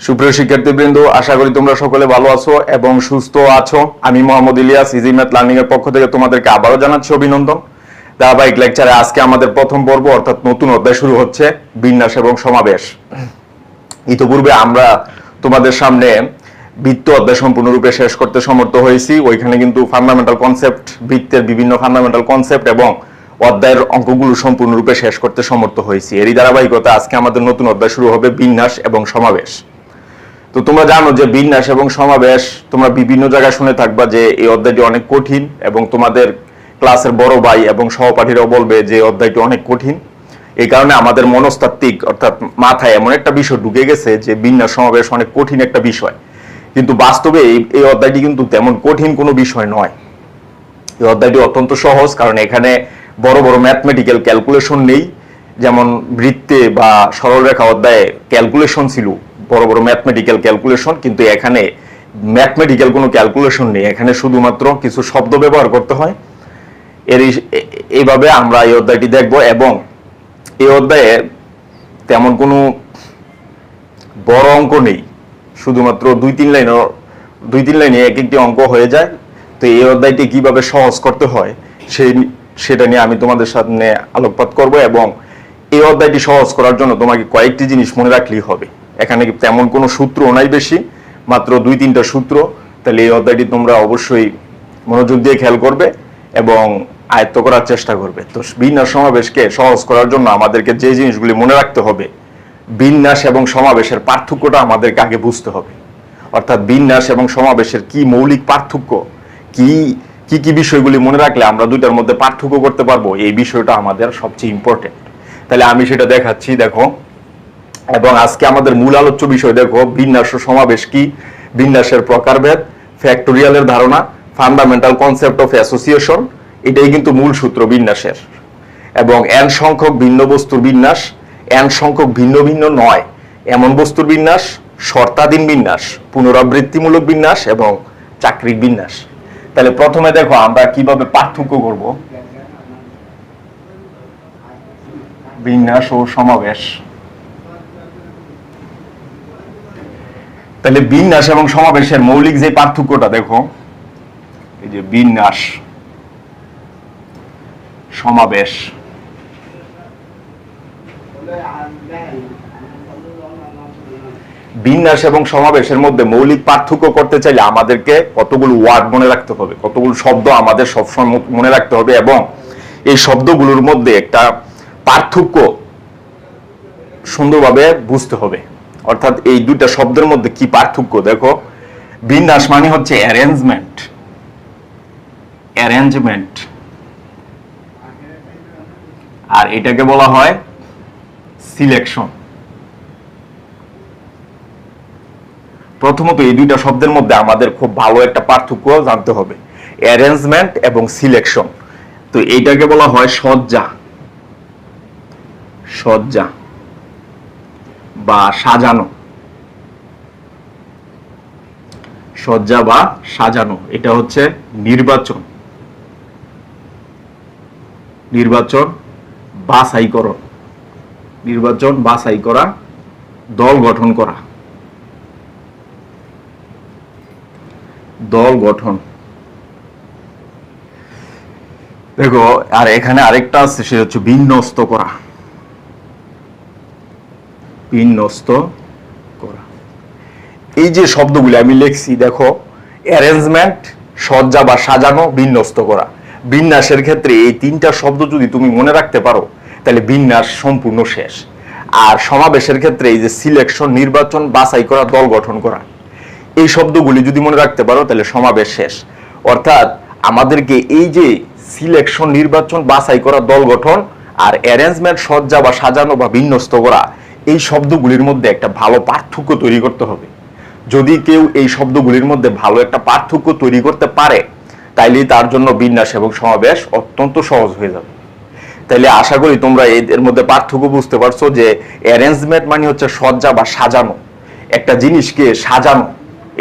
সুপ্রিয় শিক্ষার্থীবৃন্দ, আশা করি তোমরা সকলে ভালো আছো এবং সুস্থ আছো। আমি Mohammad Ilyas, easy math learning এর পক্ষ থেকে তোমাদেরকে আবারও জানাচ্ছি অভিনন্দন। ধারাবাহিক লেকচারে আজকে আমাদের প্রথম পর্ব অর্থাৎ নতুন অধ্যায় শুরু হচ্ছে, বিন্যাস এবং সমাবেশ। ইতিপূর্বে আমরা তোমাদের সামনে বৃত্ত অধ্যায় সম্পূর্ণরূপে শেষ করতে সমর্থ হয়েছি। ওইখানে কিন্তু ফান্ডামেন্টাল কনসেপ্ট, বৃত্তের বিভিন্ন ফান্ডামেন্টাল কনসেপ্ট এবং অধ্যায়ের অঙ্কগুলো সম্পূর্ণরূপে শেষ করতে সমর্থ হয়েছি। এরই ধারাবাহিকতা আজকে আমাদের নতুন অধ্যায় শুরু হবে, বিন্যাস এবং সমাবেশ। তো তোমরা জানো যে বিন্যাস এবং সমাবেশ তোমরা বিভিন্ন জায়গায় শুনে থাকবা যে এই অধ্যায়টি অনেক কঠিন, এবং তোমাদের ক্লাসের বড় ভাই এবং সহপাঠীরাও বলবে যে অধ্যায়টি অনেক কঠিন। এই কারণে আমাদের মনস্তাত্ত্বিক অর্থাৎ মাথায় এমন একটা বিষয় ঢুকে গেছে যে বিন্যাস সমাবেশ অনেক কঠিন একটা বিষয়, কিন্তু বাস্তবে এই অধ্যায়টি কিন্তু তেমন কঠিন কোনো বিষয় নয়। এই অধ্যায়টি অত্যন্ত সহজ, কারণ এখানে বড় বড় ম্যাথমেটিক্যাল ক্যালকুলেশন নেই। যেমন বৃত্তে বা সরলরেখা অধ্যায়ে ক্যালকুলেশন ছিল, বড় বড় ম্যাথমেটিক্যাল ক্যালকুলেশন, কিন্তু এখানে ম্যাথমেটিক্যাল কোনো ক্যালকুলেশন নেই। এখানে শুধুমাত্র কিছু শব্দ ব্যবহার করতে হয়। এইভাবে আমরা এই অধ্যায়টি দেখব, এবং এই অধ্যায়ে তেমন কোনো বড় অঙ্ক নেই, শুধুমাত্র দুই তিন লাইনে এক একটি অঙ্ক হয়ে যায়। তো এই অধ্যায়টি কিভাবে সহজ করতে হয় সেটা নিয়ে আমি তোমাদের সামনে আলোকপাত করব, এবং এই অধ্যায়টি সহজ করার জন্য তোমাকে কয়েকটি জিনিস মনে রাখলেই হবে। এখানে তেমন কোনো সূত্র নাই বেশি, মাত্র দুই তিনটা সূত্র। তাহলে এই অধ্যায়টি তোমরা অবশ্যই মনোযোগ দিয়ে খেয়াল করবে এবং আয়ত্ত করার চেষ্টা করবে। তো বিন্যাস সমাবেশকে সহজ করার জন্য আমাদেরকে যে জিনিসগুলি মনে রাখতে হবে, বিন্যাস এবং সমাবেশের পার্থক্যটা আমাদেরকে আগে বুঝতে হবে। অর্থাৎ বিন্যাস এবং সমাবেশের কি মৌলিক পার্থক্য, কি কি কি বিষয়গুলি মনে রাখলে আমরা দুইটার মধ্যে পার্থক্য করতে পারবো, এই বিষয়টা আমাদের সবচেয়ে ইম্পর্টেন্ট। তাহলে আমি সেটা দেখাচ্ছি, দেখো। এবং আজকে আমাদের মূল আলোচ্য বিষয় দেখো, বিন্যাস ও সমাবেশ কি, বিন্যাসের প্রকারভেদ, ফ্যাক্টোরিয়ালের ধারণা, ফান্ডামেন্টাল কনসেপ্ট অফ অ্যাসোসিয়েশন, এটাই কিন্তু মূল সূত্র বিন্যাসের। এবং n সংখ্যক ভিন্ন বস্তুর বিন্যাস, n সংখ্যক ভিন্ন ভিন্ন নয় এমন বস্তুর বিন্যাস, শর্তাধীন বিন্যাস, পুনরাবৃত্তিমূলক বিন্যাস এবং চাকরিক বিন্যাস। তাহলে প্রথমে দেখো আমরা কিভাবে পার্থক্য করব বিন্যাস ও সমাবেশ। তাহলে বিন্যাস এবং সমাবেশের মৌলিক যে পার্থক্যটা দেখো, এই যে বিন্যাস সমাবেশ, বিন্যাস এবং সমাবেশের মধ্যে মৌলিক পার্থক্য করতে চাইলে আমাদেরকে কতগুলো ওয়ার্ড মনে রাখতে হবে, কতগুলো শব্দ আমাদের সবসময় মনে রাখতে হবে, এবং এই শব্দগুলোর মধ্যে একটা পার্থক্য সুন্দরভাবে বুঝতে হবে। অর্থাৎ এই দুইটা শব্দের মধ্যে কি পার্থক্য দেখো। বিন্যাস মানে হচ্ছে অ্যারেঞ্জমেন্ট, অ্যারেঞ্জমেন্ট, আর এটাকে বলা হয় সিলেকশন। প্রথমত এই দুইটা শব্দের মধ্যে আমাদের খুব ভালো একটা পার্থক্য জানতে হবে, অ্যারেঞ্জমেন্ট এবং সিলেকশন। তো এইটাকে বলা হয় সজ্জা, সজ্জা বা সাজানো, সজ্জা বা সাজানো। এটা হচ্ছে নির্বাচন, নির্বাচন বাছাইকরণ, নির্বাচন বাছাই করা, দল গঠন করা, দল গঠন। দেখো আর এখানে আরেকটা আছে, সেটা হচ্ছে বিন্যস্ত করা, বিন্যস্ত করা। এই যে শব্দগুলি আমি লিখছি দেখো, অ্যারেঞ্জমেন্ট, সজ্জা বা সাজানো, বিন্যস্ত করা। বিন্যাসের ক্ষেত্রে এই তিনটা শব্দ যদি তুমি মনে রাখতে পারো তাহলে বিন্যাস সম্পূর্ণ শেষ। আর সমাবেশের ক্ষেত্রে এই যে সিলেকশন, নির্বাচন, বাছাই করা, দল গঠন করা, এই শব্দগুলি যদি মনে রাখতে পারো তাহলে সমাবেশ শেষ। অর্থাৎ আমাদেরকে এই যে সিলেকশন, নির্বাচন, বাছাই করা, দল গঠন, আর অ্যারেঞ্জমেন্ট, সজ্জা বা সাজানো বা বিন্যস্ত করা, এই শব্দগুলির মধ্যে একটা ভালো পার্থক্য তৈরি করতে হবে। যদি কেউ এই শব্দগুলির মধ্যে ভালো একটা পার্থক্য তৈরি করতে পারে তাইলে তার জন্য বিন্যাস এবং সমাবেশ অত্যন্ত সহজ হয়ে যাবে। তাইলে আশা করি তোমরা এর মধ্যে পার্থক্য বুঝতে পারছো যে অ্যারেঞ্জমেন্ট মানে হচ্ছে সজ্জা বা সাজানো, একটা জিনিসকে সাজানো।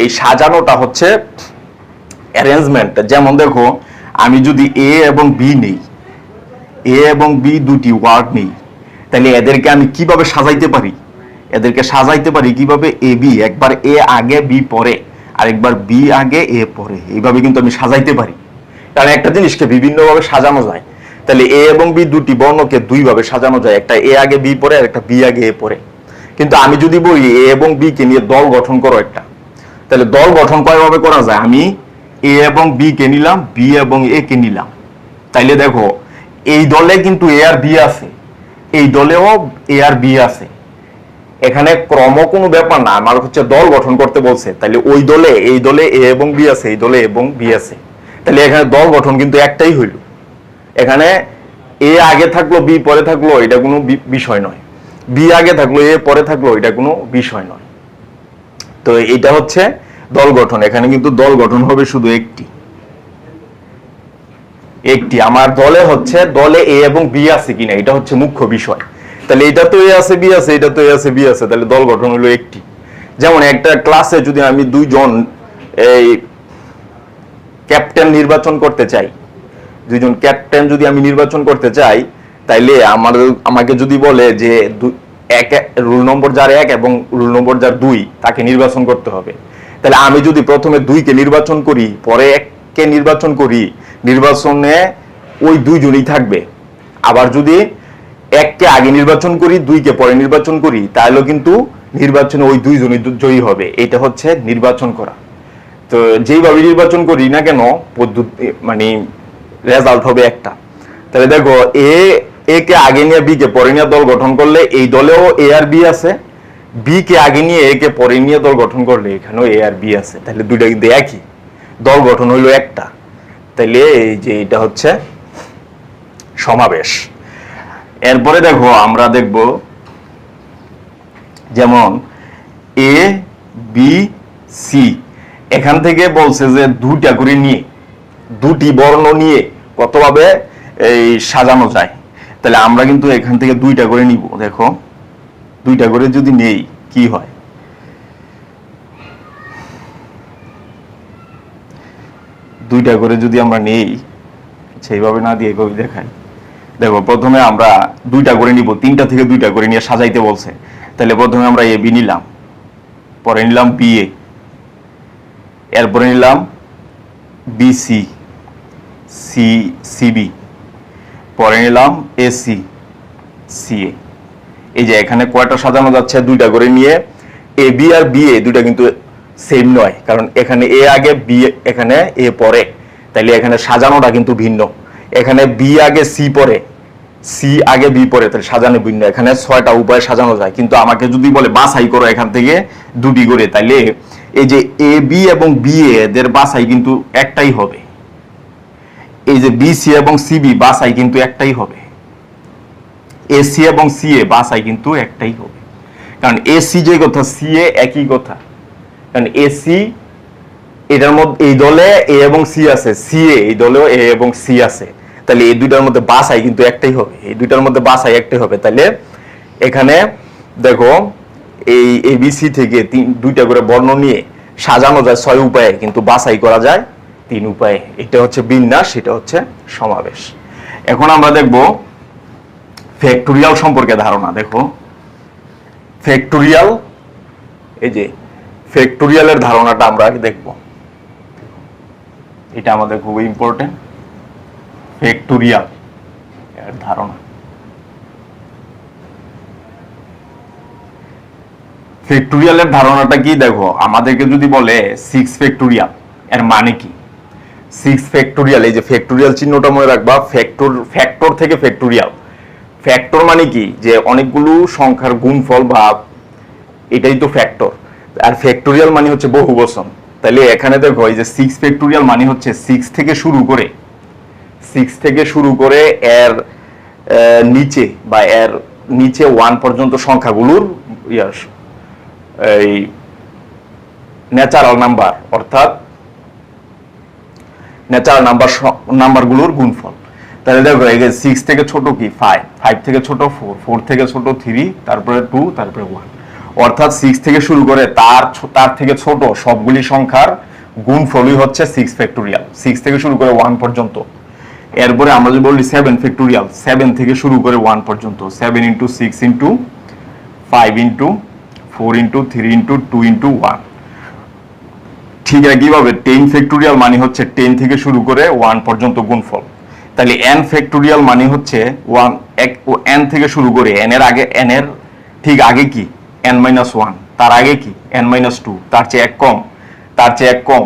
এই সাজানোটা হচ্ছে অ্যারেঞ্জমেন্ট। যেমন দেখো, আমি যদি এ এবং বি নেই, এ এবং বি দুটি ওয়ার্ড নেই, তাহলে এদেরকে আমি কিভাবে সাজাইতে পারি? এদেরকে সাজাইতে পারি কিভাবে? এ বি, একবার এ আগে বি পরে, আরেকবার বি আগে এ পরে, এইভাবে কিন্তু আমি সাজাইতে পারি। কারণ একটা জিনিসকে বিভিন্নভাবে সাজানো যায়। তাহলে এ এবং বি দুটি বর্ণকে দুইভাবে সাজানো যায়, একটা এ আগে বি পরে আর একটা বি আগে এ পরে। কিন্তু আমি যদি বলি এ এবং বি কে নিয়ে দল গঠন করো একটা, তাহলে দল গঠন কয়ভাবে করা যায়? আমি এ এবং বি কে নিলাম, বি এবং এ কে নিলাম। তাইলে দেখো এই দলে কিন্তু এ আর বি আছে, এই দলেও এ আর বি আছে। এখানে ক্রম কোনো ব্যাপার না, আমার হচ্ছে দল গঠন করতে বলছে। তাহলে ওই দলে, এই দলে এ এবং বি আছে, এই দলে এবং বি আছে, তাহলে এখানে দল গঠন কিন্তু একটাই হইল। এখানে এ আগে থাকলো বি পরে থাকলো এটা কোনো বিষয় নয়, বি আগে থাকলো এ পরে থাকলো এটা কোনো বিষয় নয়। তো এটা হচ্ছে দল গঠন। এখানে কিন্তু দল গঠন হবে শুধু একটি। আমার দলে হচ্ছে, দলে এ এবং বি আছে কিনা এটা হচ্ছে মুখ্য বিষয়। তাহলে এটা তো এ আছে বি আছে, এটা তো এ আছে বি আছে, তাহলে দল গঠন হলো একটি। যেমন একটা ক্লাসে যদি আমি দুইজন এই ক্যাপ্টেন নির্বাচন করতে চাই, দুইজন ক্যাপ্টেন যদি আমি নির্বাচন করতে চাই, তাইলে আমাকে যদি বলে যে রুল নম্বর যার 1 এবং রুল নম্বর যার 2 তাকে নির্বাচন করতে হবে, তাহলে আমি যদি প্রথমে 2 কে নির্বাচন করি, পরে 1 কে নির্বাচন করি, নির্বাচনে ওই দুইজনই থাকবে। আবার যদি 1 কে আগে নির্বাচন করি, 2 কে পরে নির্বাচন করি, তাহলে কিন্তু নির্বাচনে ওই দুইজনই জয়ী হবে। এটা হচ্ছে নির্বাচন করা। তো যেইভাবে নির্বাচন করি না কেন পদ্ধতি মানে রেজাল্ট হবে একটা। তাহলে দেখো এ কে আগে নিয়ে বি কে পরে নিয়ে দল গঠন করলে এই দলেও এ আর বি আছে, বি কে আগে নিয়ে এ কে পরে নিয়ে দল গঠন করলে এখানেও এ আর বি আছে, তাহলে দুইটা কিন্তু একই, দল গঠন হইলো একটা। তাহলে এই যে এটা হচ্ছে সমাবেশ। এরপরে দেখো আমরা দেখব যেমন এ বি সি, এখান থেকে বলছে যে দুইটা করে নিয়ে, দুটি বর্ণ নিয়ে কতভাবে এই সাজানো যায়। তাহলে আমরা কিন্তু এখান থেকে দুইটা করে নিব। দেখো দুইটা করে যদি নেই কি হয়, দুইটা করে যদি আমরা নেই, সেইভাবে না দিয়ে এইভাবে দেখাই। দেখো প্রথমে আমরা দুইটা করে নিব, 3টা থেকে 2টা করে নিয়ে সাজাইতে বলছে। তাহলে প্রথমে আমরা এ বি নিলাম, পরে নিলাম বি এ, এরপরে নিলাম বি সি, সি সিবি, পরে নিলাম এসি, সিএ। এই যে এখানে কয়টা সাজানো যাচ্ছে? দুইটা করে নিয়ে। A B R B A দুইটা কিন্তু সেম নয়, কারণ এখানে এ আগে বি, এখানে এ পরে, তাইলে এখানে সাজানোটা কিন্তু ভিন্ন। এখানে বি আগে সি পরে, সি আগে বি পরে, তাহলে সাজানো ভিন্ন। এখানে 6টা উপায়ে সাজানো যায়, কিন্তু আমাকে যদি বলে বাছাই করো এখান থেকে দুটি করে, তাইলে এই যে এ বি এবং বি এদের বাছাই কিন্তু একটাই হবে। এই যে বি সি এবং সিবি বাছাই কিন্তু একটাই হবে। এসি এবং সিএ বাছাই কিন্তু একটাই হবে, কারণ এসি যে কথা সিএ একই কথা। কারণ এসি এটার মধ্যে, এই দলে এ এবং সি আছে, সিএ এই দলেও এ এবং সি আছে, তাহলে এই দুইটার মধ্যে বাছাই কিন্তু একটাই হবে, এই দুইটার মধ্যে বাছাই একটাই হবে। তাহলে এখানে দেখো এই এবিসি থেকে 2টা করে বর্ণ নিয়ে সাজানো যায় 6 উপায়ে, কিন্তু বাছাই করা যায় 3 উপায়ে। এটা হচ্ছে বিন্যাস, এটা হচ্ছে সমাবেশ। এখন আমরা দেখব ফ্যাক্টোরিয়াল সম্পর্কে ধারণা। দেখো ফ্যাক্টোরিয়াল, এই যে ফ্যাক্টোরিয়ালের ধারণাটা আমরা আগে দেখব, এটা আমাদের খুব ইম্পর্টেন্ট। ফ্যাক্টোরিয়াল এর ধারণা, ফ্যাক্টোরিয়ালের ধারণাটা কি? দেখো আমাদেরকে যদি বলে 6 ফ্যাক্টোরিয়াল, এর মানে কি? 6 ফ্যাক্টোরিয়াল, এই যে ফ্যাক্টোরিয়াল চিহ্নটা মনে রাখবা, ফ্যাক্টর থেকে ফ্যাক্টোরিয়াল। ফ্যাক্টর মানে কি? যে অনেকগুলো সংখ্যার গুণফল বা এটাই তো ফ্যাক্টর। আর ফ্যাক্টোরিয়াল মানে হচ্ছে বহুবচন। তাহলে এখানে দেখো এই যে 6 ফ্যাক্টোরিয়াল মানে হচ্ছে 6 থেকে শুরু করে এর নিচে বা এর নিচে 1 পর্যন্ত সংখ্যাগুলোর এই ন্যাচারাল নাম্বার, অর্থাৎ ন্যাচারাল নাম্বারগুলোর গুণফল। তাহলে দেখো এই যে 6 থেকে ছোট কি 5 থেকে ছোট 4 থেকে ছোট 3, তারপরে 2, তারপরে 1, অর্থাৎ 6 থেকে শুরু করে তার থেকে ছোট সবগুলি সংখ্যার গুণফলই হচ্ছে 6 ফ্যাক্টোরিয়াল, 6 থেকে শুরু করে 1 পর্যন্ত। এরপরে আমরা যদি বলি 7 ফ্যাক্টোরিয়াল, 7 থেকে শুরু করে 1 পর্যন্ত, 7 into 6 into 5 into 4 into 3 into 2 into 1। ঠিক একইভাবে 10 ফ্যাক্টোরিয়াল মানে হচ্ছে 10 থেকে শুরু করে 1 পর্যন্ত গুণফল। তাহলে n ফ্যাক্টোরিয়াল মানে হচ্ছে 1 n থেকে শুরু করে n এর আগে, n এর ঠিক আগে কি n-1, তার আগে কি n-2, তার চেয়ে 1 কম, তার চেয়ে 1 কম,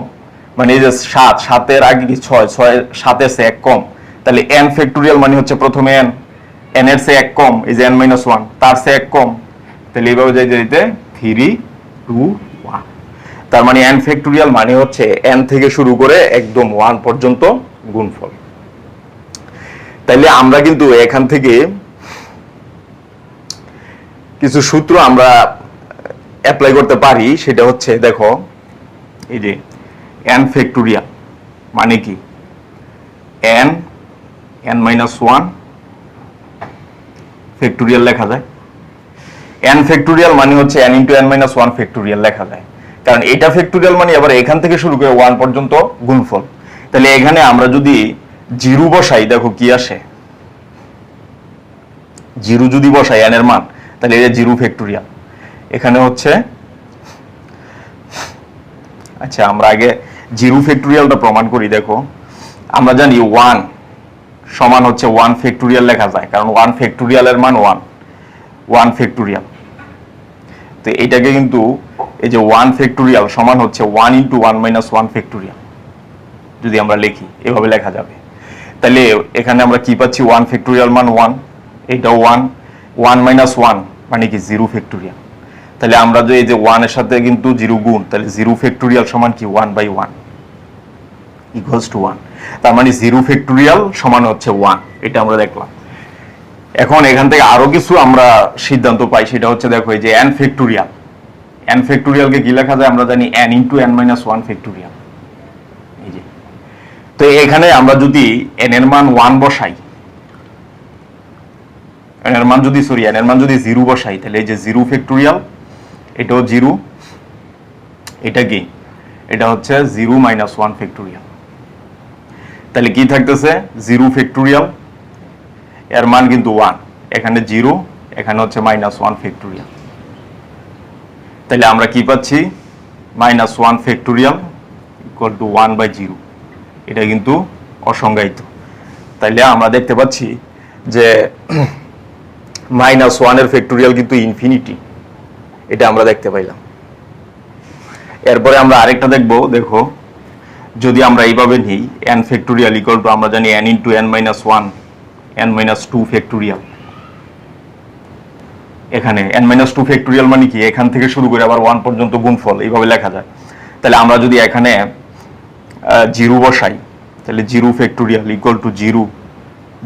মানে এই যে 7, 7 এর আগে কি 6, 6 7 এর চেয়ে 1 কম। তাহলে n ফ্যাক্টোরিয়াল মানে হচ্ছে প্রথমে n, n এর চেয়ে 1 কম, এই যে n-1, তার চেয়ে 1 কম। তাহলে এইভাবে যাইতে যাইতে 3 2 1। তার মানে n ফ্যাক্টোরিয়াল মানে হচ্ছে n থেকে শুরু করে একদম 1 পর্যন্ত গুণফল। তাইলে আমরা কিন্তু এখান থেকে কিছু সূত্র আমরা অ্যাপ্লাই করতে পারি, সেটা হচ্ছে দেখো এই যে n ফ্যাক্টোরিয়াল মানে কি n n-1 ফ্যাক্টোরিয়াল লেখা যায়। n ফ্যাক্টোরিয়াল মানে হচ্ছে n ইন্টু n-1 ফ্যাক্টোরিয়াল লেখা যায়, কারণ এটা ফ্যাক্টোরিয়াল মানে আবার এখান থেকে শুরু করে 1 পর্যন্ত গুণফল। তাহলে এখানে আমরা যদি 0 বসাই, দেখো কি আসে, 0 যদি বসাই n এর মান, তাহলে এটা 0 ফ্যাক্টোরিয়াল। এখানে হচ্ছে, আচ্ছা আমরা আগে 0 ফ্যাক্টোরিয়ালটা প্রমাণ করি। দেখো আমরা জানি 1 সমান হচ্ছে 1 ফ্যাক্টোরিয়াল লেখা যায়, কারণ 1 ফ্যাক্টোরিয়ালের মান 1 ফ্যাক্টোরিয়াল। তো এটাকে কিন্তু এই যে 1 ফ্যাক্টোরিয়াল সমান হচ্ছে 1 ইন্টু 1-1 ফ্যাক্টোরিয়াল, যদি আমরা লিখি এভাবে লেখা যাবে। তাহলে এখানে আমরা কি পাচ্ছি, 1 ফ্যাক্টোরিয়াল মান 1, এটাও 1, 1-1 মানে কি 0 ফ্যাক্টোরিয়াল। তাহলে আমরা যে এই যে 1 এর সাথে কিন্তু 0 গুণ, তাহলে 0 ফ্যাক্টোরিয়াল সমান কি 1/1 ইকুয়ালস টু 1। তার মানে 0 ফ্যাক্টোরিয়াল সমান হচ্ছে 1, এটা আমরা দেখলাম। এখন এখান থেকে আরো কিছু আমরা সিদ্ধান্ত পাই, সেটা হচ্ছে দেখো এই যে n ফ্যাক্টোরিয়াল, n ফ্যাক্টোরিয়ালকে কি লেখা যায়, আমরা জানি n ইন্টু n-1 ফ্যাক্টোরিয়াল। এই যে, তো এখানে আমরা যদি n এর মান 1 বসাই, n এর মান যদি 0 বসাই, তাহলে এই যে 0 ফ্যাক্টোরিয়াল, এটাও 0, এটা কি, এটা হচ্ছে 0-1 ফ্যাক্টোরিয়াল। তাহলে কি থাকতেছে, 0 ফ্যাক্টোরিয়াল, এর মান কিন্তু 1, এখানে 0, এখানে হচ্ছে -1 ফ্যাক্টোরিয়াল। তাহলে আমরা কি পাচ্ছি, -1 ফ্যাক্টোরিয়াল ইকুয়াল টু 1/0, এটা কিন্তু অসংজ্ঞায়িত। তাইলে আমরা দেখতে পাচ্ছি যে -1 এর ফ্যাক্টোরিয়াল কিন্তু ইনফিনিটি, এটা আমরা দেখতে পাইলাম। এরপরে আমরা আরেকটা দেখবো, দেখো যদি আমরা এইভাবে নিই n ফ্যাক্টোরিয়াল ইকুয়াল টু, আমরা জানি n into n-1 n-2 factorial. এখানে n-2 ফ্যাক্টোরিয়াল মানে কি, এখান থেকে শুরু করে আবার 1 পর্যন্ত গুণফল, এইভাবে লেখা যায়। তাহলে আমরা যদি এখানে 0 বসাই, তাহলে 0 ফ্যাক্টোরিয়াল ইকুয়াল টু 0,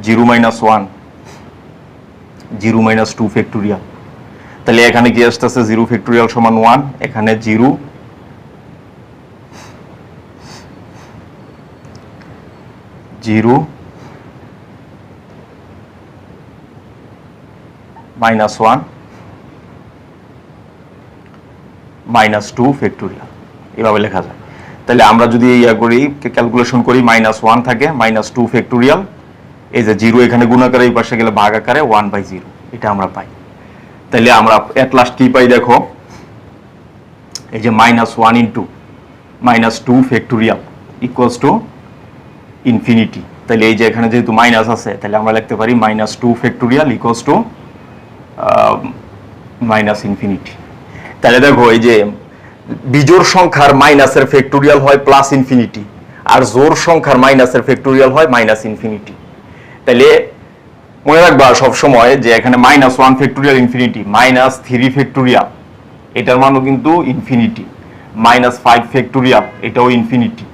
0-1 0-2 ফ্যাক্টোরিয়াল। তাহলে এখানে কি আসতেছে, 0 ফ্যাক্টোরিয়াল সমান 1, এখানে 0 0 -1 -2 ফ্যাক্টোরিয়াল, এভাবে লেখা যায়। তাহলে আমরা যদি ইয়া করি, ক্যালকুলেশন করি, -1 থাকে, -2 ফ্যাক্টোরিয়াল, এই যে 0 এখানে গুণাকারে এই পাশে গেলে ভাগ আকারে 1/0, এটা আমরা পাই। তাহলে আমরা এট লাস্ট কি পাই, দেখো এই যে -1 into -2 factorial equals to infinity. তাহলে এই যে এখানে যেহেতু মাইনাস আছে, তাহলে আমরা লিখতে পারি -2 ফ্যাক্টোরিয়াল ইকুয়ালস টু ইনফিনিটি। তাহলে দেখো এই যে বিজোড় সংখ্যার মাইনাসের ফ্যাক্টোরিয়াল হয় প্লাস ইনফিনিটি, আর জোড় সংখ্যার মাইনাসের ফ্যাক্টোরিয়াল হয় ইনফিনিটি। তাহলে মনে রাখবা সব সময় যে এখানে -1 ফ্যাক্টোরিয়াল ইনফিনিটি, -3 ফ্যাক্টোরিয়াল এটার মানও কিন্তু ইনফিনিটি, -5 ফ্যাক্টোরিয়াল এটাও ইনফিনিটি,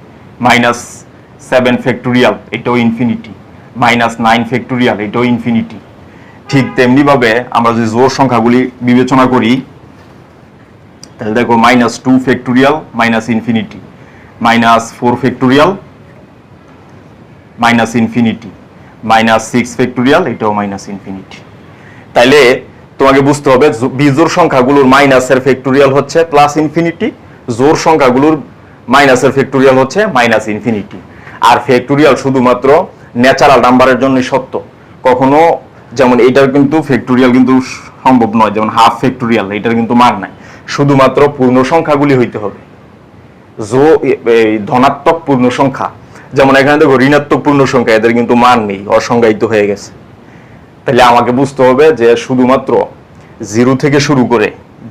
-7 ফ্যাক্টোরিয়াল এটাও ইনফিনিটি, -9 ফ্যাক্টোরিয়াল এটাও ইনফিনিটি। ঠিক তেমনি ভাবে আমরা যদি জোড় সংখ্যাগুলি বিবেচনা করি, তাহলে দেখো -2 factorial infinity, -4 factorial infinity, -6 factorial এটাও ইনফিনিটি। তাইলে তোমাকে বুঝতে হবে বিজোড় সংখ্যাগুলোর মাইনাসের ফ্যাক্টোরিয়াল হচ্ছে প্লাস ইনফিনিটি, জোড় সংখ্যাগুলোর মাইনাসের ফ্যাক্টোরিয়াল হচ্ছে ইনফিনিটি। আর ফ্যাক্টোরিয়াল শুধুমাত্র ন্যাচারাল নাম্বারের জন্য সত্য। কখনো যেমন এটার কিন্তু ফ্যাক্টোরিয়াল কিন্তু সম্ভব নয়, যেমন হাফ ফ্যাক্টোরিয়াল এটার কিন্তু মান নাই, শুধুমাত্র পূর্ণ সংখ্যাগুলি হইতে হবে। ধনাত্মক পূর্ণ সংখ্যা, যেমন এখানে দেখো ঋণাত্মক পূর্ণ সংখ্যা, এদের কিন্তু মান নেই, অসংজ্ঞায়িত হয়ে গেছে। তাহলে আমাকে বুঝতে হবে যে শুধুমাত্র 0 থেকে শুরু করে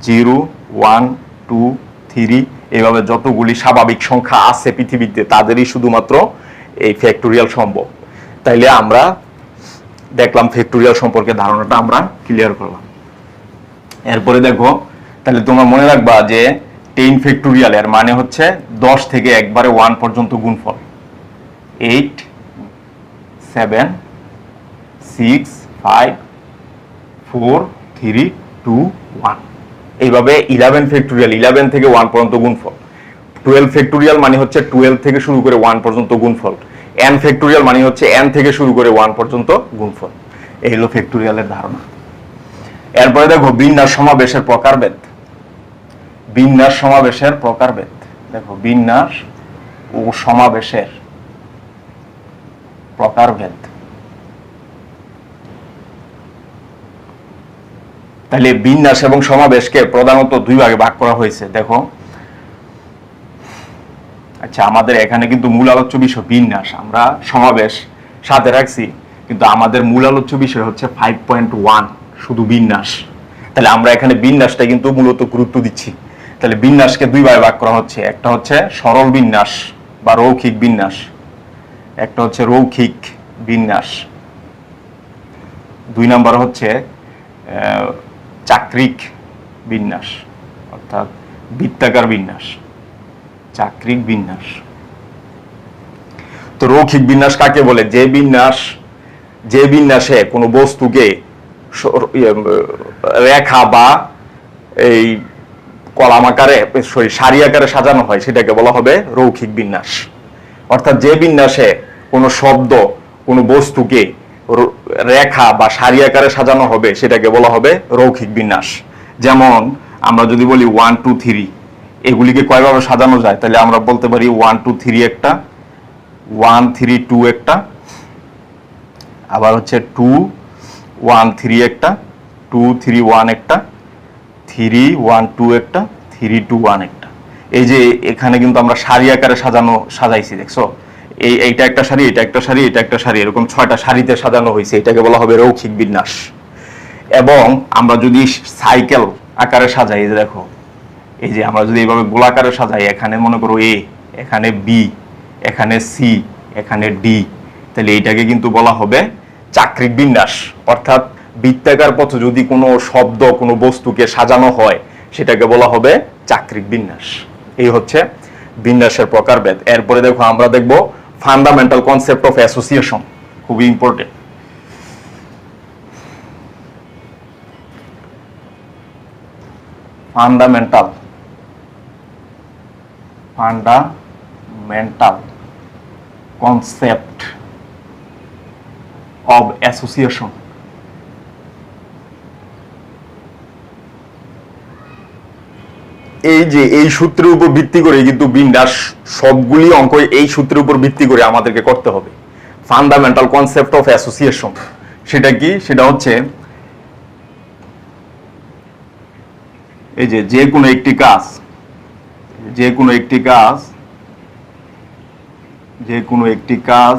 0, 1, 2, 3 এইভাবে যতগুলি স্বাভাবিক সংখ্যা আছে পৃথিবীতে তাদেরই শুধুমাত্র এই ফ্যাক্টোরিয়াল সম্ভব। তাইলে আমরা দেখলাম ফ্যাক্টোরিয়াল সম্পর্কে ধারণাটা আমরা ক্লিয়ার করলাম। এরপরে দেখো, তাহলে তোমরা মনে রাখবা যে 10 ফ্যাক্টোরিয়াল এর মানে হচ্ছে 10 থেকে একবারে 1 পর্যন্ত গুণফল। 8, 7, 6, 5, 4, 3, 2, 1 এইভাবে 11 ফ্যাক্টোরিয়াল 11 থেকে 1 পর্যন্ত গুণফল। 12 ফ্যাক্টোরিয়াল মানে হচ্ছে 12 থেকে শুরু করে 1 পর্যন্ত গুণফল। n ফ্যাক্টোরিয়াল মানে হচ্ছে n থেকে শুরু করে 1 পর্যন্ত গুণফল। এই হলো ফ্যাক্টোরিয়ালের ধারণা। এরপরে দেখো বিন্যাস সমাবেশের প্রকারভেদ। বিন্যাস সমাবেশের প্রকারভেদ, দেখো বিন্যাস ও সমাবেশের প্রকারভেদ। তাহলে বিন্যাস এবং সমাবেশকে প্রধানত দুই ভাগে ভাগ করা হয়েছে। দেখো, আচ্ছা আমাদের এখানে কিন্তু মূল আলোচ্য বিষয় বিন্যাস, আমরা সমাবেশ সাথে রাখছি, কিন্তু আমাদের মূল আলোচ্য বিষয় হচ্ছে 5.1 শুধু বিন্যাস। তাহলে আমরা এখানে বিন্যাসটা কিন্তু মূলত গুরুত্ব দিচ্ছি। তাহলে বিন্যাসকে দুই ভাগে ভাগ করা হচ্ছে, একটা হচ্ছে সরল বিন্যাস বা রৈখিক বিন্যাস, একটা হচ্ছে রৈখিক বিন্যাস, 2 নাম্বার হচ্ছে চাক্রিক বিন্যাস অর্থাৎ বৃত্তাকার বিন্যাস, চাক্রিক বিন্যাস। তো রৈখিক বিন্যাস কাকে বলে? যে বিন্যাসে কোনো বস্তুকে রেখা বা এই কলাম আকারে সারি আকারে সাজানো হয় সেটাকে বলা হবে রৈখিক বিন্যাস। অর্থাৎ যে বিন্যাসে কোনো শব্দ কোনো বস্তুকে রেখা বা সারি আকারে সাজানো হবে সেটাকে বলা হবে রৈখিক বিন্যাস। যেমন আমরা যদি বলি 1, 2, 3 এগুলিকে কয়ভাবে সাজানো যায়, তাহলে আমরা বলতে পারি 1, 2, 3 একটা, 1, 3, 2 একটা, আবার হচ্ছে 2, 1, 3 একটা, 2, 3, 1 একটা, 3, 1, 2 একটা, 3, 2, 1 একটা। এই যে এখানে কিন্তু আমরা সারি আকারে সাজাইছি, দেখছো? এইটা একটা সারি, এটা একটা সারি, এটা একটা সারি, এরকম 6টা সারিতে সাজানো হয়েছে, এটাকে বলা হবে রৈখিক বিন্যাস। এবং আমরা যদি সাইকেল আকারে সাজাই, এই যে দেখো, এই যে আমরা যদি এইভাবে গোলাকারে সাজাই, এখানে মনে করো এ, এখানে বি, এখানে সি, এখানে ডি, তাহলে এইটাকে কিন্তু বলা হবে চাক্রিক বিন্যাস। অর্থাৎ বৃত্তাকার পথে যদি কোনো শব্দ কোনো বস্তুকে সাজানো হয় সেটাকে বলা হবে চাক্রিক বিন্যাস। এই হচ্ছে বিন্যাসের প্রকারভেদ। এরপরে দেখো আমরা দেখব ফান্ডামেন্টাল কনসেপ্ট অফ অ্যাসোসিয়েশন, খুবই important. Fundamental concept of association. এই যে এই সূত্রের উপর ভিত্তি করে কিন্তু বিন্যাস সবগুলি অঙ্ক এই সূত্রের উপর ভিত্তি করে আমাদেরকে করতে হবে। ফান্ডামেন্টাল কনসেপ্ট অফ অ্যাসোসিয়েশন সেটা কি? সেটা হচ্ছে এই যে কোনো একটি কাজ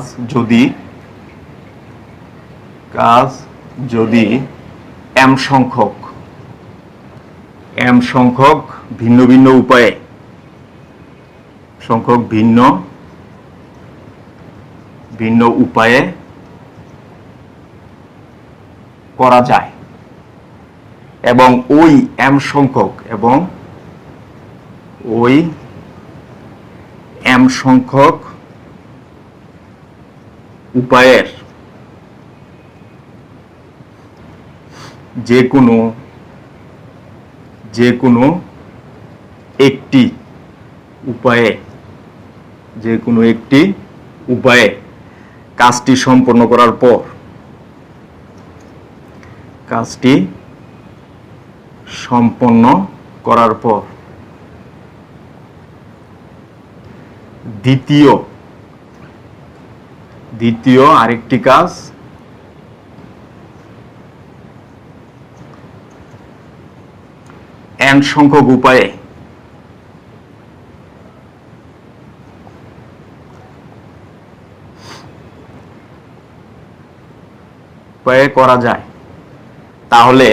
যদি m সংখ্যক ভিন্ন ভিন্ন উপায়ে করা যায় এবং ওই m সংখ্যক উপায়ের যে কোনো একটি উপায়ে কাজটি সম্পন্ন করার পর দ্বিতীয় আরেকটি কাজ n সংখ্যক উপায়ে করা যায়, তাহলে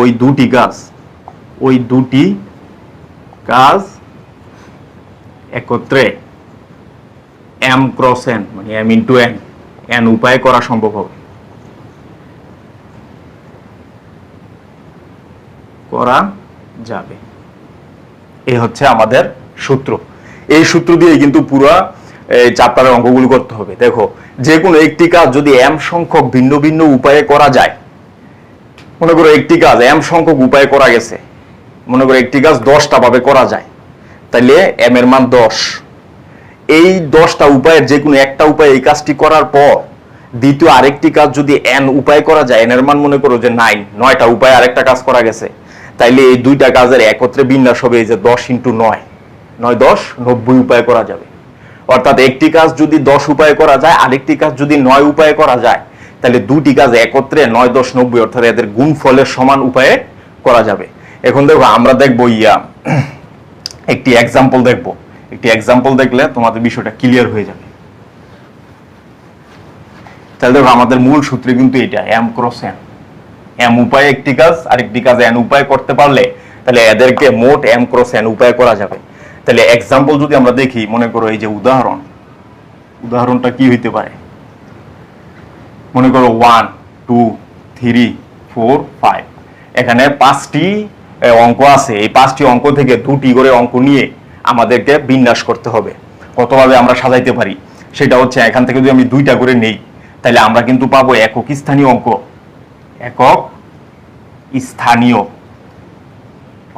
ওই দুটি কাজ একত্রে m ক্রস n মানে m ইন্টু n উপায়ে করা সম্ভব হবে, করা যাবে। এই হচ্ছে আমাদের সূত্র। এই সূত্র দিয়ে কিন্তু পুরো চ্যাপ্টারের অঙ্কগুলো করতে হবে। দেখো, যে কোনো একটি কাজ যদি m সংখ্যক ভিন্ন ভিন্ন উপায়ে করা যায়, মনে করো একটি কাজ m সংখ্যক উপায়ে করা গেছে, মনে করো একটি কাজ 10টা ভাবে করা যায়, তাহলে m এর মান 10। এই 10টা উপায়ের যে কোনো একটা উপায়ে এই কাজটি করার পর দ্বিতীয় আরেকটি কাজ যদি n উপায়ে করা যায়, n এর মান মনে করো যে 9টা উপায়ে আরেকটা কাজ করা গেছে, তাইলে এই দুইটা কাজের একত্রে বিন্যাস হবে এই যে 10 ইন্টু 9, 9 10 90 উপায়ে করা যাবে। অর্থাৎ একটি কাজ যদি 10 উপায়ে করা যায়, আরেকটি কাজ যদি 9 উপায়ে করা যায়, তাহলে দুটি কাজ একত্রে 9 10 90 অর্থাৎ এদের গুণফলের সমান উপায়ে করা যাবে। এখন দেখো আমরা দেখবো একটি এক্সাম্পল দেখবো। একটি এক্সাম্পল দেখলে তোমাদের বিষয়টা ক্লিয়ার হয়ে যাবে। তাহলে দেখো, আমাদের মূল সূত্রে কিন্তু এটা m ক্রস n, m উপায়ে একটি কাজ আরেকটি কাজ n উপায়ে করতে পারলে তাহলে এদেরকে মোট m ক্রস n উপায়ে করা যাবে। তাহলে এক্সাম্পল যদি আমরা দেখি, মনে করো এই যে উদাহরণটা কি হইতে পারে, মনে করো 1 2 3 4 5, এখানে 5টি অঙ্ক আছে। এই 5টি অঙ্ক থেকে 2টি করে অঙ্ক নিয়ে আমাদেরকে বিন্যাস করতে হবে। কতভাবে আমরা সাজাইতে পারি সেটা হচ্ছে, এখান থেকে যদি আমি 2টা করে নেই, তাহলে আমরা কিন্তু পাবো একক স্থানীয়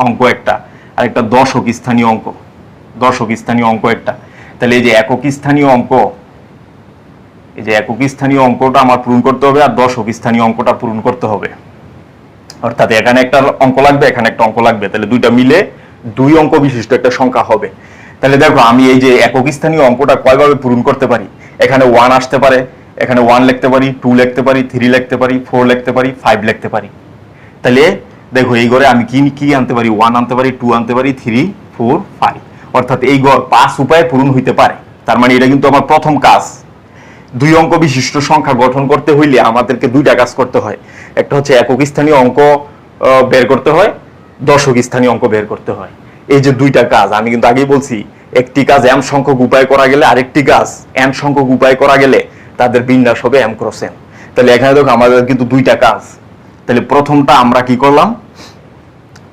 অঙ্ক একটা, আর একটা দশক স্থানীয় অঙ্ক একটা। তাহলে এই যে একক স্থানীয় অঙ্কটা আমার পূরণ করতে হবে, আর দশক স্থানীয় অঙ্কটা পূরণ করতে হবে। অর্থাৎ এখানে একটা অঙ্ক লাগবে, এখানে একটা অঙ্ক লাগবে, তাহলে দুইটা মিলে 2 অঙ্ক বিশিষ্ট একটা সংখ্যা হবে। তাহলে দেখো, আমি এই যে একক স্থানীয় অঙ্কটা কয়ভাবে পূরণ করতে পারি, এখানে 1 আসতে পারে, এখানে 1 লিখতে পারি, 2 লিখতে পারি, 3 লিখতে পারি, 4 লিখতে পারি, 5 লিখতে পারি। তাহলে দেখো, এই ঘরে আমি কি আনতে পারি, 1 আনতে পারি, 2 আনতে পারি, 3 4 5, অর্থাৎ এই ঘর 5 উপায়ে পূরণ হইতে পারে। তার মানে এটা কিন্তু আমার প্রথম কাজ। 2 অঙ্ক বিশিষ্ট সংখ্যা গঠন করতে হইলে আমাদেরকে 2টা কাজ করতে হয়। একটা হচ্ছে একক স্থানীয় অঙ্ক বের করতে হয়, দশক স্থানীয় অঙ্ক বের করতে হয়। এই যে 2টা কাজ, আমি কিন্তু আগেই বলছি, একটি কাজ m সংখ্যক উপায় করা গেলে আরেকটি কাজ n সংখ্যক উপায় করা গেলে তাদের বিন্যাস হবে m ক্রস n। তাহলে এখানে দেখো, আমাদের কিন্তু 2টা কাজ। তাহলে প্রথমটা আমরা কি করলাম,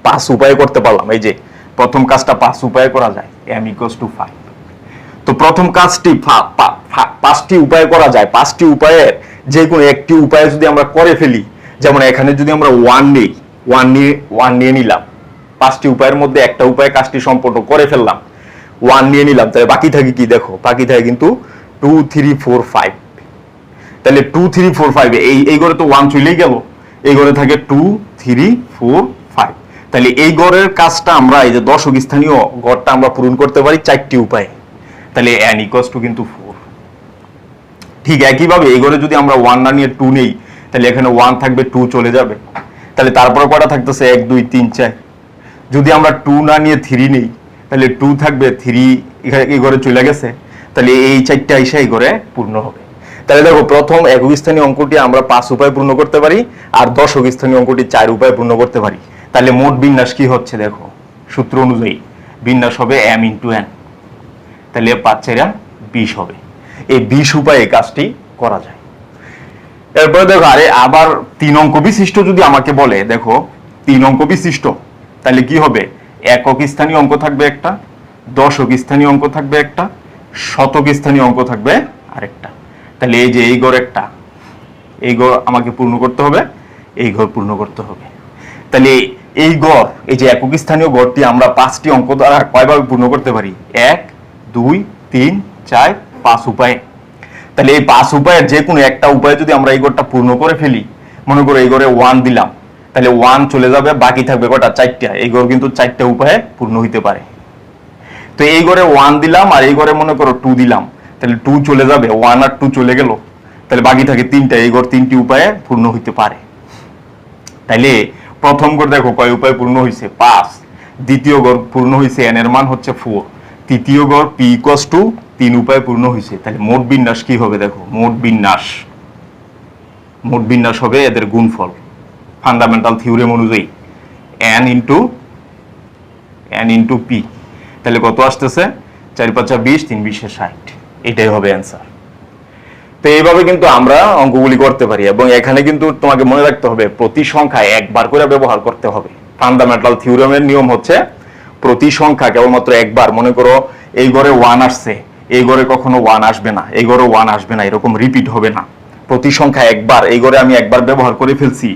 5 উপায়ে করতে পারলাম। এই যে প্রথম কাজটা 5 উপায়ে করা যায়, m = 5। তো প্রথম কাজটি 5টি উপায়ে করা যায়। 5টি উপায়ের যে কোনো একটি উপায়ে যদি আমরা করে ফেলি, যেমন এখানে যদি আমরা 1 নিয়ে নিলাম, 5টি উপায়ের মধ্যে একটা উপায়ে কাজটি সম্পন্ন করে ফেললাম, 1 নিয়ে নিলাম, তাহলে বাকি থাকে কি, দেখো বাকি থাকে কিন্তু 2 3 4 5। তাহলে 2 3 4 5 এই ঘরে তো 1 চলেই গেল, এই ঘরে থাকে 2 3 4 5। তাহলে এই ঘরের কাজটা আমরা, এই যে দশক স্থানীয় ঘরটা আমরা পূরণ করতে পারি 4টি উপায়ে। তাহলে n = কিন্তু 4। ঠিক একইভাবে এই ঘরে যদি আমরা 1 না নিয়ে 2 নেই, তাহলে এখানে 1 থাকবে, 2 চলে যাবে। তাহলে তারপরে কয়টা থাকতেছে, 1 2 3 4। যদি আমরা 2 না নিয়ে 3 নেই, তাহলে 2 থাকবে, 3 এই ঘরে চলে গেছে, তাহলে এই 4টা এসে এই ঘরে পূর্ণ হবে। তাহলে দেখো, প্রথম একক স্থানীয় অঙ্কটি আমরা 5 উপায়ে পূর্ণ করতে পারি, আর দশক স্থানীয় অঙ্কটি 4 উপায়ে পূর্ণ করতে পারি। তাহলে মোট বিন্যাস কি হচ্ছে, দেখো সূত্র অনুযায়ী বিন্যাস হবে m × n। তাহলে 5 4 20 হবে। এই 20 উপায়ে কাজটি করা যায়। এরপরে দেখো, আবার 3 অঙ্ক বিশিষ্ট যদি আমাকে বলে, দেখো 3 অঙ্ক বিশিষ্ট, তাহলে কি হবে, একক স্থানীয় অঙ্ক থাকবে একটা, দশক স্থানীয় অঙ্ক থাকবে একটা, শতক স্থানীয় অঙ্ক থাকবে আরেকটা। তাহলে এই যে এই ঘর একটা, এই ঘর আমাকে পূর্ণ করতে হবে, এই ঘর পূর্ণ করতে হবে। তাহলে এই ঘর, এই যে একক স্থানীয় ঘরটি আমরা 5টি অঙ্ক দ্বারা কয়ভাবে পূর্ণ করতে পারি, 1 2 3 4 5 উপায়ে। তাহলে এই 5 উপায়ের যে কোনো একটা উপায়ে যদি আমরা এই ঘরটা পূর্ণ করে ফেলি, মনে করো এই ঘরে 1 দিলাম, তাহলে 1 চলে যাবে, বাকি থাকবে কটা, 4টা। এই ঘর কিন্তু 4টা উপায়ে পূর্ণ হইতে পারে। তো এই ঘরে 1 দিলাম, আর এই ঘরে মনে করো 2 দিলাম, তাহলে 2 চলে যাবে, 1 আর 2 চলে গেল, তাহলে বাকি থাকে 3টা। এই ঘর 3টি উপায়ে পূর্ণ হইতে পারে। তাইলে প্রথম ঘর দেখো কয় উপায়ে পূর্ণ হয়েছে, 5। দ্বিতীয় ঘর পূর্ণ হয়েছে, n এর মান হচ্ছে 4। তৃতীয় ঘর p = 3 উপায়ে পূর্ণ হয়েছে। তাহলে মোট বিন্যাস কি হবে দেখো, মোট বিন্যাস হবে এদের গুণফল ফান্ডামেন্টাল থিওরেম অনুযায়ী n ইন্টু p। তাহলে কত আসতেছে, 4 5 20, 3 20 60। এটাই হবে অ্যান্সার। তো এইভাবে কিন্তু আমরা অঙ্কগুলি করতে পারি, এবং এখানে কিন্তু তোমাকে মনে রাখতে হবে প্রতি সংখ্যায় একবার করে ব্যবহার করতে হবে। ফান্ডামেন্টাল থিওরেমের নিয়ম হচ্ছে প্রতি সংখ্যা কেবলমাত্র একবার। মনে করো এই ঘরে 1 আসছে, এই ঘরে কখনো 1 আসবে না, এই ঘরে 1 আসবে না, এরকম রিপিট হবে না। প্রতি সংখ্যা একবার, এই ঘরে আমি একবার ব্যবহার করে ফেলছি,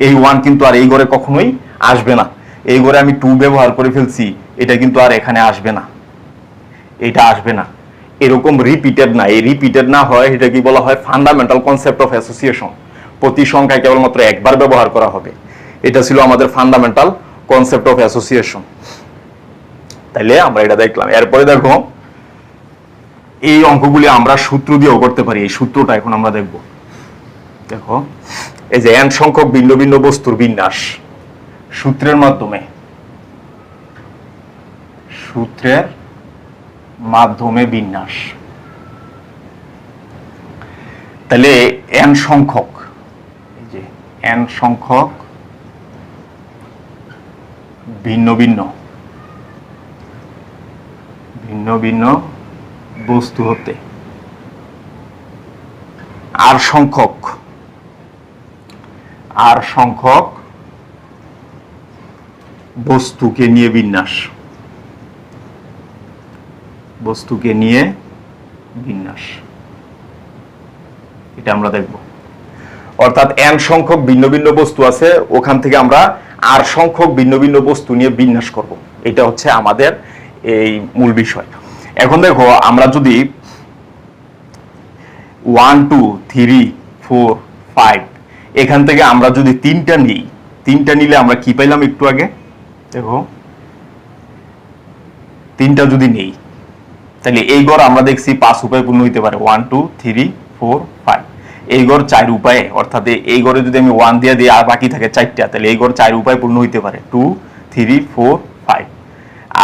এই 1 কিন্তু আর এই ঘরে কখনোই আসবে না। এই ঘরে আমি 2 ব্যবহার করে ফেলছি, এটা কিন্তু আর এখানে আসবে না, এটা আসবে না। এরকম রিপিটেড না, এই রিপিটেড না হয় এটা কি বলা হয়, ফান্ডামেন্টাল কনসেপ্ট অফ অ্যাসোসিয়েশন। প্রতি সংখ্যায় কেবলমাত্র একবার ব্যবহার করা হবে। এটা ছিল আমাদের ফান্ডামেন্টাল কনসেপ্ট অফ অ্যাসোসিয়েশন। তাইলে আমরা এটা দেখলাম। এরপরে দেখো এই অঙ্কগুলি আমরা সূত্র দিয়েও করতে পারি। এই সূত্রটা এখন আমরা দেখব। দেখো এই যে n সংখ্যক ভিন্ন ভিন্ন বস্তুর বিন্যাস সূত্রের মাধ্যমে বিন্যাস। তাহলে n সংখ্যক, এই যে n সংখ্যক ভিন্ন ভিন্ন বস্তু হতে r সংখ্যক বস্তুকে নিয়ে বিন্যাস, এটা আমরা দেখব। অর্থাৎ n সংখ্যক ভিন্ন ভিন্ন বস্তু আছে, ওখান থেকে আমরা r সংখ্যক ভিন্ন ভিন্ন বস্তু নিয়ে বিন্যাস করব। এটা হচ্ছে আমাদের এই মূল বিষয়। এখন দেখো আমরা যদি 1 2 3 4 5 এখান থেকে আমরা যদি 3টা নিই, 3টা নিলে আমরা কি পাইলাম একটু আগে দেখো, 3টা যদি নেই তাহলে এই ঘর আমরা দেখছি 5 উপায়ে পূর্ণ হইতে পারে, 1 2 3 4 5। এই ঘর 4 উপায়ে, অর্থাৎ এই ঘরে যদি আমি 1 দিয়ে দিই আর বাকি থাকে 4টা, তাহলে এই ঘর 4 উপায়ে পূর্ণ হইতে পারে, 2 3 4 5।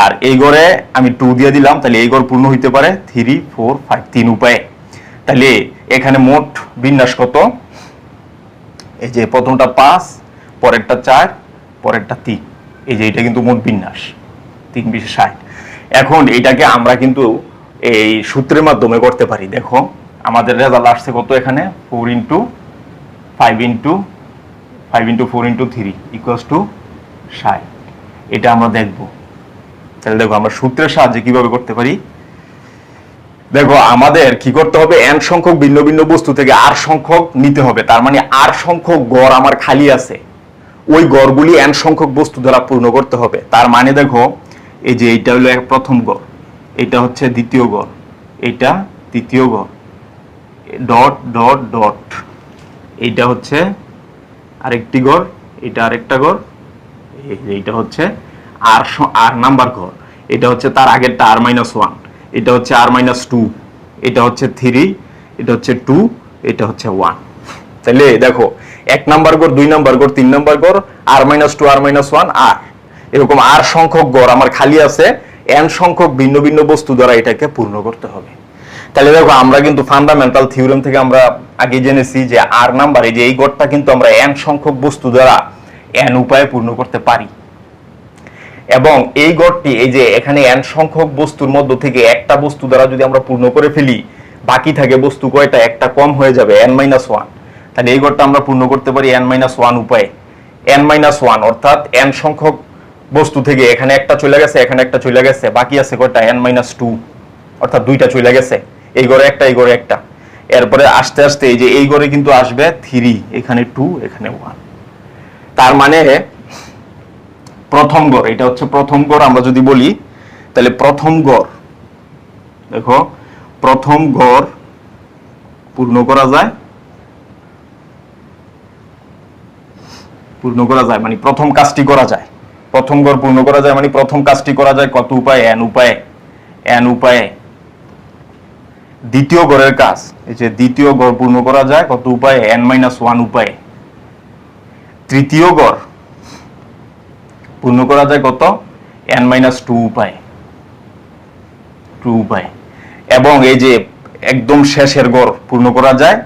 আর এই ঘরে আমি 2 দিয়ে দিলাম, তাহলে এই ঘর পূর্ণ হইতে পারে 3 4 5, 3 উপায়ে। তাহলে এখানে মোট বিন্যাস কত, এই যে প্রথমটা 5, পরেরটা 4, পরেরটা 3, এই যে এটা কিন্তু মোট বিন্যাস 3 20 60। এখন এটাকে আমরা কিন্তু এই সূত্রের মাধ্যমে করতে পারি। দেখো আমাদের রেজাল্ট আসছে কত, এখানে 4 × 5 × 4 × 3 = 60। এটা আমরা দেখব। তাহলে দেখো আমরা সূত্রের সাহায্যে কিভাবে করতে পারি। দেখো আমাদের কি করতে হবে, n সংখ্যক ভিন্ন ভিন্ন বস্তু থেকে r সংখ্যক নিতে হবে। তার মানে r সংখ্যক গড় আমার খালি আছে, ওই গড়গুলি n সংখ্যক বস্তু দ্বারা পূর্ণ করতে হবে। তার মানে দেখো এই যে এইটা হলো প্রথম গড়, এটা হচ্ছে দ্বিতীয় গড়, এটা তৃতীয় গড়, ডট ডট ডট, এইটা হচ্ছে আরেকটি গড়, এটা আরেকটা গড়, এইটা হচ্ছে r নাম্বার গড়, এটা হচ্ছে তার আগেরটা r-1, এটা হচ্ছে r-2, এটা হচ্ছে 3, এটা হচ্ছে 2, এটা হচ্ছে 1। তাহলে দেখো 1 নাম্বার গড়, 2 নাম্বার গড়, 3 নাম্বার গড়, r-2, r-1, r, এরকম r সংখ্যক গড় আমার খালি আছে, n সংখ্যক ভিন্ন ভিন্ন বস্তু দ্বারা এটাকে পূর্ণ করতে হবে। তাহলে দেখো আমরা কিন্তু ফান্ডামেন্টাল থিওরেম থেকে আমরা আগে জেনেছি যে r নাম্বার, এই যে এই গড়টা কিন্তু আমরা n সংখ্যক বস্তু দ্বারা n উপায়ে পূর্ণ করতে পারি। এবং এই গড়টি, এই যে এখানে n সংখ্যক বস্তুর মধ্য থেকে একটা বস্তু দ্বারা যদি আমরা পূর্ণ করে ফেলি, বাকি থাকে বস্তু কয়টা, একটা কম হয়ে যাবে, n-1। তাহলে এই গড়টা আমরা পূর্ণ করতে পারি n-1 উপায়ে। n-1 অর্থাৎ n সংখ্যক বস্তু থেকে এখানে একটা চলে গেছে, এখানে একটা চলে গেছে, বাকি আছে কয়টা, n-2, অর্থাৎ 2টা চলে গেছে, এই ঘরে একটা, এই ঘরে একটা। এরপরে আস্তে আস্তে এই যে এই ঘরে কিন্তু আসবে 3, এখানে 2, এখানে 1। তার মানে প্রথম গড়, এটা হচ্ছে প্রথম গড় আমরা যদি বলি, তাহলে প্রথম গড়, দেখো প্রথম গড় পূর্ণ করা যায়, মানে প্রথম কাজটি করা যায়। প্রথম গড় পূর্ণ করা যায় মানে প্রথম কাজটি করা যায় কত উপায়ে, n উপায়ে। দ্বিতীয় গড়ের কাজ, এই যে দ্বিতীয় গড় পূর্ণ করা যায় কত উপায়ে? n-1 উপায়ে। তৃতীয় গড় পূর্ণ করা যায় কত? n-2 উপায়ে, 2 উপায়ে। এবং এই যে একদম শেষের গড় পূর্ণ করা যায়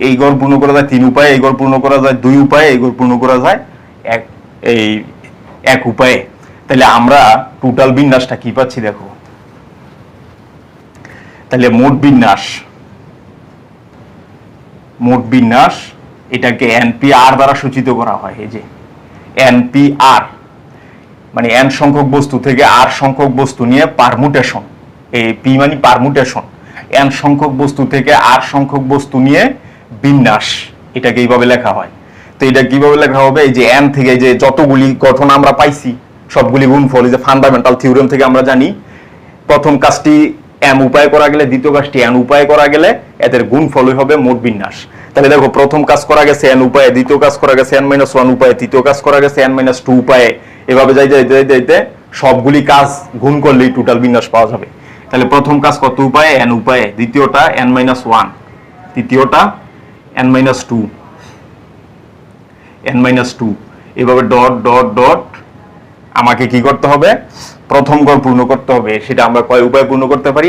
এই গড় পূর্ণ করা যায় 3 উপায়ে, এই গড় পূর্ণ করা যায় 2 উপায়ে, এই গড় পূর্ণ করা যায় এক উপায়ে। তাহলে আমরা টোটাল বিন্যাসটা কি পাচ্ছি দেখো। তাহলে মোট বিন্যাস এটাকে NPR দ্বারা সূচিত করা হয়। এই যে NPR মানে n সংখ্যক বস্তু থেকে r সংখ্যক বস্তু নিয়ে পারমুটেশন, এই p মানে পারমুটেশন, n সংখ্যক বস্তু থেকে r সংখ্যক বস্তু নিয়ে বিন্যাস, এটাকে এইভাবে লেখা হয়। তো এটা কিভাবে লেখা হবে? এই যে n থেকে যে যতগুলি গঠন আমরা পাইছি সবগুলি গুণফল, এই যে ফান্ডামেন্টাল থিওরেম থেকে আমরা জানি প্রথম কাজটি m উপায় করা গেলে, দ্বিতীয় কাজটি n উপায় করা গেলে এদের গুণফলই হবে মোট বিন্যাস। তাহলে দেখো প্রথম কাজ করা গেছে n উপায়ে, দ্বিতীয় কাজ করা গেছে n-1 উপায়ে, তৃতীয় কাজ করা গেছে n-2 উপায়ে, এভাবে যাইতে সবগুলি কাজ গুণ করলেই টোটাল বিন্যাস পাওয়া যাবে। তাহলে প্রথম কাজ কত উপায়ে? n উপায়ে, দ্বিতীয়টা n-1, তৃতীয়টা n-2, এভাবে ডট ডট ডট আমাকে কি করতে হবে? প্রথম গড় পূর্ণ করতে হবে। সেটা আমরা কয় উপায়ে পূর্ণ করতে পারি?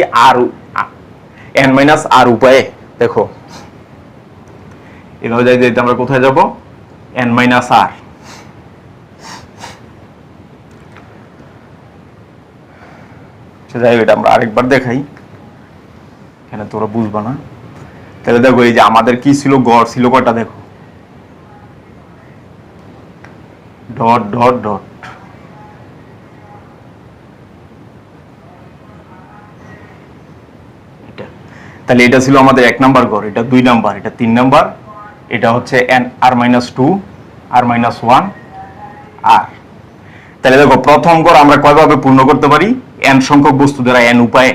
n-r উপায়ে। দেখো এভাবে যাইতে আমরা কোথায় যাব? n-r। যাই হোক, এটা আমরা আরেকবার দেখাই, কেন তোরা বুঝবা না। তাহলে দেখো এই যে আমাদের কি ছিল? গড় ছিল কয়টা? দেখো ডট ডট ডট, এটা। তাহলে এটা ছিল আমাদের 1 নাম্বার গড়, এটা 2 নাম্বার, এটা 3 নাম্বার, এটা হচ্ছে r-2, r-1, r। তাহলে দেখো প্রথম গড় আমরা কয়ভাবে পূর্ণ করতে পারি? n সংখ্যক বস্তু দ্বারা n উপায়ে।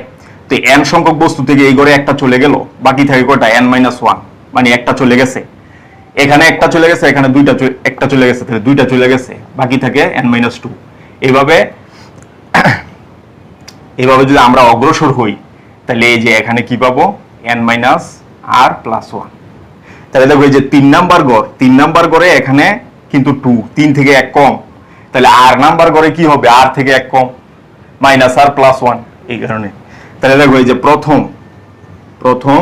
তো n সংখ্যক বস্তু থেকে এই গড়ে একটা চলে গেল, বাকি থাকে কয়টা? n-1, মানে একটা চলে গেছে, এখানে একটা চলে গেছে, এখানে একটা চলে গেছে, তাহলে 2টা চলে গেছে, বাকি থাকে n-2। এইভাবে যদি আমরা অগ্রসর হই তাহলে এই যে এখানে কি পাবো? n-r+1। তাহলে দেখো এই যে 3 নাম্বার গড়ে এখানে কিন্তু 2, 3 থেকে 1 কম, তাহলে r নাম্বার গড়ে কি হবে? r থেকে 1 কম, -r+1, এই কারণে। তাহলে দেখো এই যে প্রথম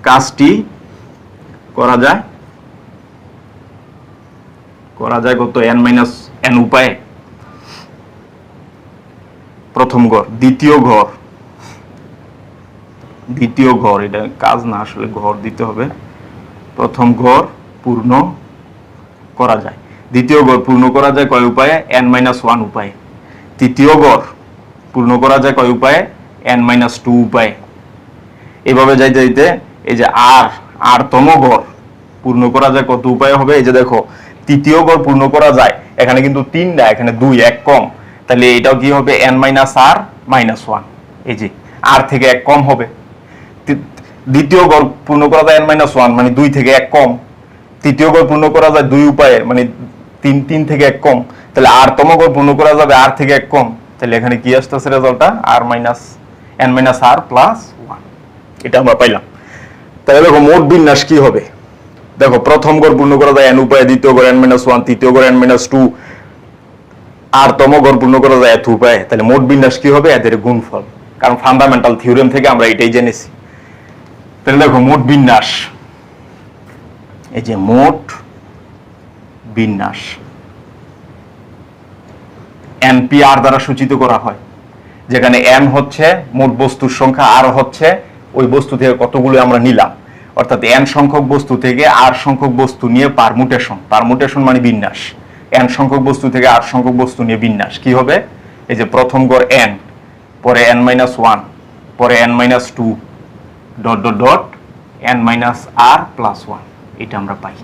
কাজটি করা যায় কত? n উপায়ে, প্রথম গড়। দ্বিতীয় গড়, এটা কাজ না আসলে, ঘর দিতে হবে। প্রথম গড় পূর্ণ করা যায়, দ্বিতীয় গড় পূর্ণ করা যায় কয় উপায়ে? n-1 উপায়ে। তৃতীয় গড় পূর্ণ করা যায় কয় উপায়ে? n-2 উপায়ে। এভাবে যাইতে এই যে r তম গড় পূর্ণ করা যায় কত উপায়ে হবে? এই যে দেখো তৃতীয় গড় পূর্ণ করা যায়, এখানে কিন্তু 3 না, এখানে 2, 1 কম, তাহলে এটাও কি হবে? n-r-1, এই যে r থেকে 1 কম হবে। দ্বিতীয় গড় পূর্ণ করা যায় n-1, মানে 2 থেকে 1 কম। তৃতীয় গড় পূর্ণ করা যায় 2 উপায়ে, মানে 3 থেকে 1 কম, তাহলে r তম গড় পূর্ণ করা যাবে r থেকে 1 কম। তাহলে এখানে কি আসতেছে রেজাল্টটা? n-r+1, এটা আমরা পাইলাম। তাহলে দেখো মোট বিন্যাস কি হবে? দেখো প্রথম গড় পূর্ণ করা যায় n উপায়ে, দ্বিতীয় গড় n-1, তৃতীয় গড় n-2, আর তম গড় পূর্ণ করা যায় এত উপায়ে। তাহলে মোট বিন্যাস কি হবে? এদের গুণফল, কারণ ফান্ডামেন্টাল থিওরেম থেকে আমরা এটাই জেনেছি। তাহলে দেখো মোট বিন্যাস, এই যে মোট বিন্যাস NPR দ্বারা সূচিত করা হয়, যেখানে n হচ্ছে মোট বস্তুর সংখ্যা, আর হচ্ছে ওই বস্তু থেকে কতগুলো আমরা নিলাম, অর্থাৎ n সংখ্যক বস্তু থেকে r সংখ্যক বস্তু নিয়ে পারমুটেশন মানে বিন্যাস। n সংখ্যক বস্তু থেকে r সংখ্যক বস্তু নিয়ে বিন্যাস কি হবে? এই যে প্রথম গড় n, পরে n-1, পরে n-2, dot dot dot n-r+1, এটা আমরা পাই।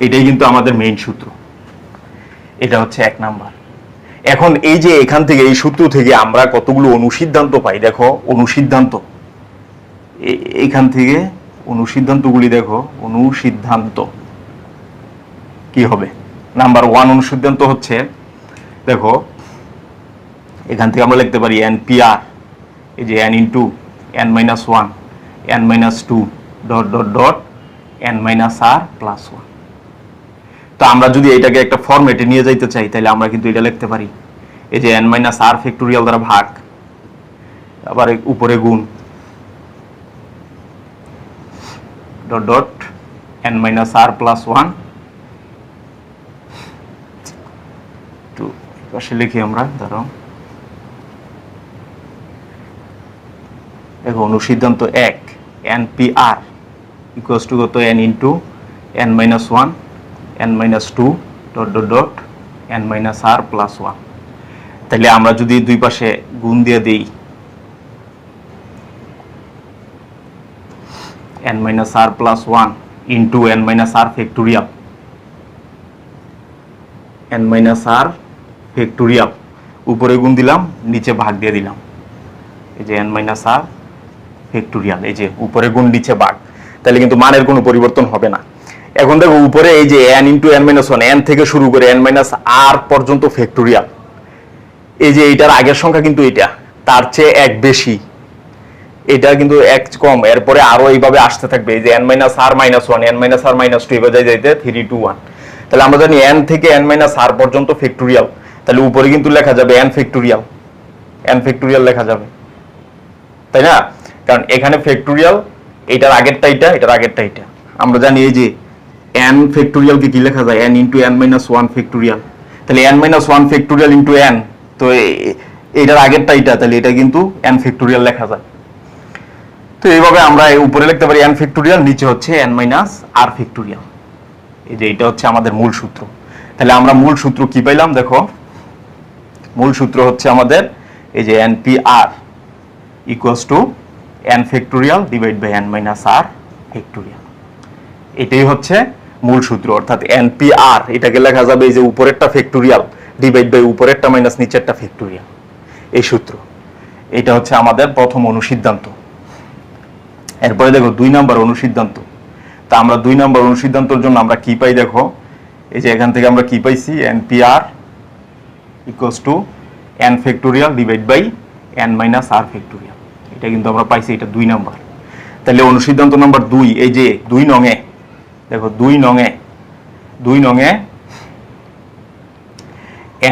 এটাই কিন্তু আমাদের মেইন সূত্র, এটা হচ্ছে 1 নাম্বার। এখন এই যে এখান থেকে, এই সূত্র থেকে আমরা কতগুলো অনুসিদ্ধান্ত পাই। দেখো অনুসিদ্ধান্ত, এইখান থেকে অনুসিদ্ধান্তগুলি দেখো। অনুসিদ্ধান্ত কি হবে? নাম্বার 1 অনুসিদ্ধান্ত হচ্ছে, দেখো এখান থেকে আমরা লিখতে পারি NPR এই যে n into n minus one n minus two dot dot dot n minus R plus one. তো আমরা যদি এটাকে একটা ফরম্যাটে নিয়ে যাইতে চাই তাহলে আমরা কিন্তু এটা লিখতে পারি এই যে n মাইনাস আর ফ্যাক্টোরিয়াল দ্বারা ভাগ, আবার উপরে গুণ dot dot n minus R plus one. তো পাশে লিখি আমরা, ধরো দেখো অনুসিদ্ধান্ত 1 NPR ইকুয়ালস টু কত n into n minus one n minus two dot dot dot n minus R plus one. তাহলে আমরা যদি দুই পাশে গুণ দিয়ে দিই n minus R plus one into n minus আর ফ্যাক্টোরিয়াল, n মাইনাস আর ফ্যাক্টোরিয়াল উপরে গুণ দিলাম, নিচে ভাগ দিয়ে দিলাম, এই যে n মাইনাস আর ফ্যাক্টোরিয়াল, এই যে উপরে গুণ নিচে ভাগ, তাহলে কিন্তু মানের কোনো পরিবর্তন হবে না। এখন দেখো উপরে এই যে n into n minus one, n থেকে শুরু করে n মাইনাস আর পর্যন্ত ফ্যাক্টোরিয়াল, এই যে এইটার আগের সংখ্যা কিন্তু এটা তার চেয়ে এক বেশি, এটা কিন্তু এক কম, এরপরে আরো এইভাবে আসতে থাকবে, এই যে n মাইনাস আর মাইনাস ওয়ান, n মাইনাস আর মাইনাস টু, এভাবে যাইতে 3 2 1। তাহলে আমরা জানি n থেকে n মাইনাস আর পর্যন্ত ফ্যাক্টোরিয়াল, তাহলে উপরে কিন্তু লেখা যাবে n ফ্যাক্টোরিয়াল, n ফ্যাক্টোরিয়াল লেখা যাবে, তাই না? কারণ এখানে ফ্যাক্টোরিয়াল, এটার আগেরটা এটা, এটার আগেরটা এটা। আমরা জানি এই যে n ফ্যাক্টোরিয়ালকে কি লেখা যায়, n into n minus one factorial, তাহলে n minus one factorial into n, তো এটার আগেরটা এটা, তাহলে এটা কিন্তু n ফ্যাক্টোরিয়াল লেখা যায়। তো এইভাবে আমরা উপরে লিখতে পারি n ফ্যাক্টোরিয়াল, নিচে হচ্ছে n মাইনাস আর ফ্যাক্টোরিয়াল, এই যে এটা হচ্ছে আমাদের মূল সূত্র। তাহলে আমরা মূল সূত্র কি পাইলাম, দেখো মূল সূত্র হচ্ছে আমাদের এই যে NPR equals to n factorial divide by n minus R factorial, এটাই হচ্ছে মূল সূত্র। অর্থাৎ NPR এটাকে লেখা যাবে এই যে উপরেরটা ফ্যাক্টোরিয়াল ডিভাইড বাই উপরেরটা মাইনাস নিচেরটা ফ্যাক্টোরিয়াল, এই সূত্র। এটা হচ্ছে আমাদের প্রথম অনুসিদ্ধান্ত। এরপরে দেখো 2 নম্বর অনুসিদ্ধান্ত। তা আমরা 2 নম্বর অনুসিদ্ধান্তর জন্য আমরা কি পাই, দেখো এই যে এখান থেকে আমরা কি পাইছি, NPR equals to n factorial divide by n minus R factorial, এটা কিন্তু আমরা পাইছি, এটা 2 নম্বর। তাহলে অনুসিদ্ধান্ত নাম্বার 2, এই যে 2 নংয়ে দেখো 2 নংয়ে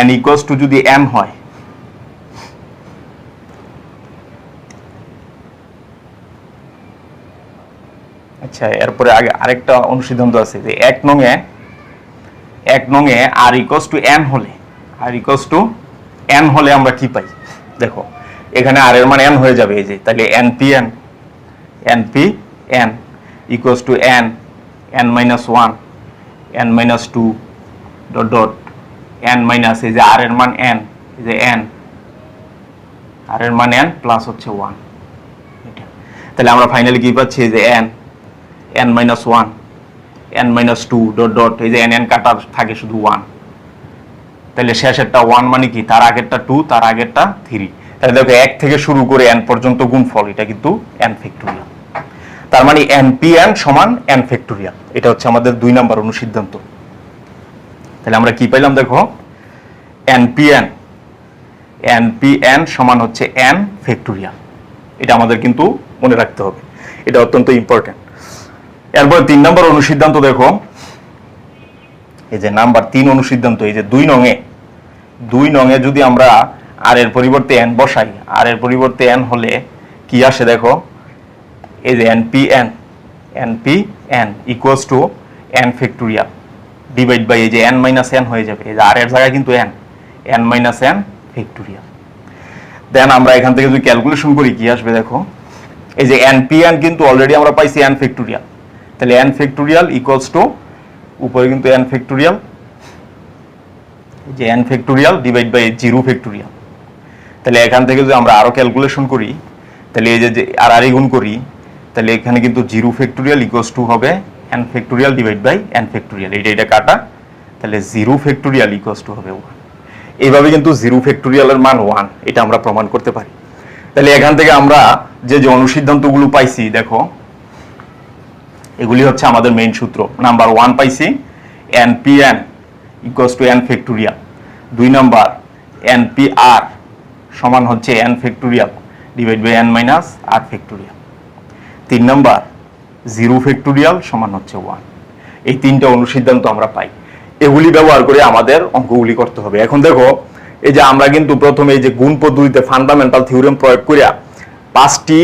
n ইকুয়ালস টু যদি n হয়, আচ্ছা এরপরে আগে আরেকটা অনুসিদ্ধান্ত আছে যে 1 নংয়ে r ইকুয়ালস টু n হলে, r ইকুয়ালস টু n হলে আমরা কি পাই, দেখো এখানে r এর মান n হয়ে যাবে, এই যে তাহলে NPN equals to n minus one n minus two dot dot n minus, এই যে r এর মান n, এই যে r এর মান n প্লাস হচ্ছে 1, এটা। তাহলে আমরা ফাইনালি কি পাচ্ছি, এই যে n minus one n minus two dot dot, এই যে n কাটা থাকে শুধু 1, তাহলে শেষেরটা 1 মানে কি, তার আগেরটা 2, তার আগেরটা 3। তাহলে দেখো 1 থেকে শুরু করে n পর্যন্ত গুণফল, এটা কিন্তু n ফ্যাক্টোরিয়াল। তার মানে NPN সমান n ফ্যাক্টোরিয়াল, এটা হচ্ছে আমাদের 2 নম্বর অনুসিদ্ধান্ত। তাহলে আমরা কি পাইলাম, দেখো NPN সমান হচ্ছে n ফ্যাক্টোরিয়াল, এটা আমাদের কিন্তু মনে রাখতে হবে, এটা অত্যন্ত ইম্পর্টেন্ট। এরপর 3 নম্বর অনুসিদ্ধান্ত, দেখো এই যে নাম্বার 3 অনুসিদ্ধান্ত, এই যে 2 নংয়ে যদি আমরা r এর পরিবর্তে n বসাই, r এর পরিবর্তে n হলে কি আসে, দেখো এই যে NPN equals to n factorial divide by, এই যে n মাইনাস n হয়ে যাবে, এই যে r এর জায়গায় কিন্তু n মাইনাস n ফ্যাক্টোরিয়াল। দেন আমরা এখান থেকে যদি ক্যালকুলেশন করি কি আসবে, দেখো এই যে NPN কিন্তু অলরেডি আমরা পাইছি n ফ্যাক্টোরিয়াল, তাহলে n ফ্যাক্টোরিয়াল ইকুয়ালস টু উপরে কিন্তু n ফ্যাক্টোরিয়াল, এই যে n factorial divide by 0 factorial. তাহলে এখান থেকে যদি আমরা আরো ক্যালকুলেশন করি, তাহলে এই যে আর গুণ করি, তাহলে এখানে কিন্তু 0 ফ্যাক্টোরিয়াল ইকুয়ালস টু হবে n factorial divide by n factorial, এটা কাটা, তাহলে 0 ফ্যাক্টোরিয়াল ইকুয়ালস টু হবে 1। এইভাবে কিন্তু 0 ফ্যাক্টোরিয়ালের মান 1, এটা আমরা প্রমাণ করতে পারি। তাহলে এখান থেকে আমরা যে অনুসিদ্ধান্তগুলো পাইছি, দেখো এগুলি হচ্ছে আমাদের মেইন সূত্র। নাম্বার 1 পাইছি NPN equals to n factorial, 2 number NPR সমান হচ্ছে n factorial divide by n minus r factorial. 3 number 0 factorial সমান হচ্ছে 1। এই তিনটা অনুসিদ্ধান্ত আমরা পাই, এগুলি ব্যবহার করে আমাদের অঙ্কগুলি করতে হবে। এখন দেখো, এই যে আমরা কিন্তু প্রথমে এই যে গুণ পদ্ধতিতে ফান্ডামেন্টাল থিওরেম প্রয়োগ করিয়া 5টি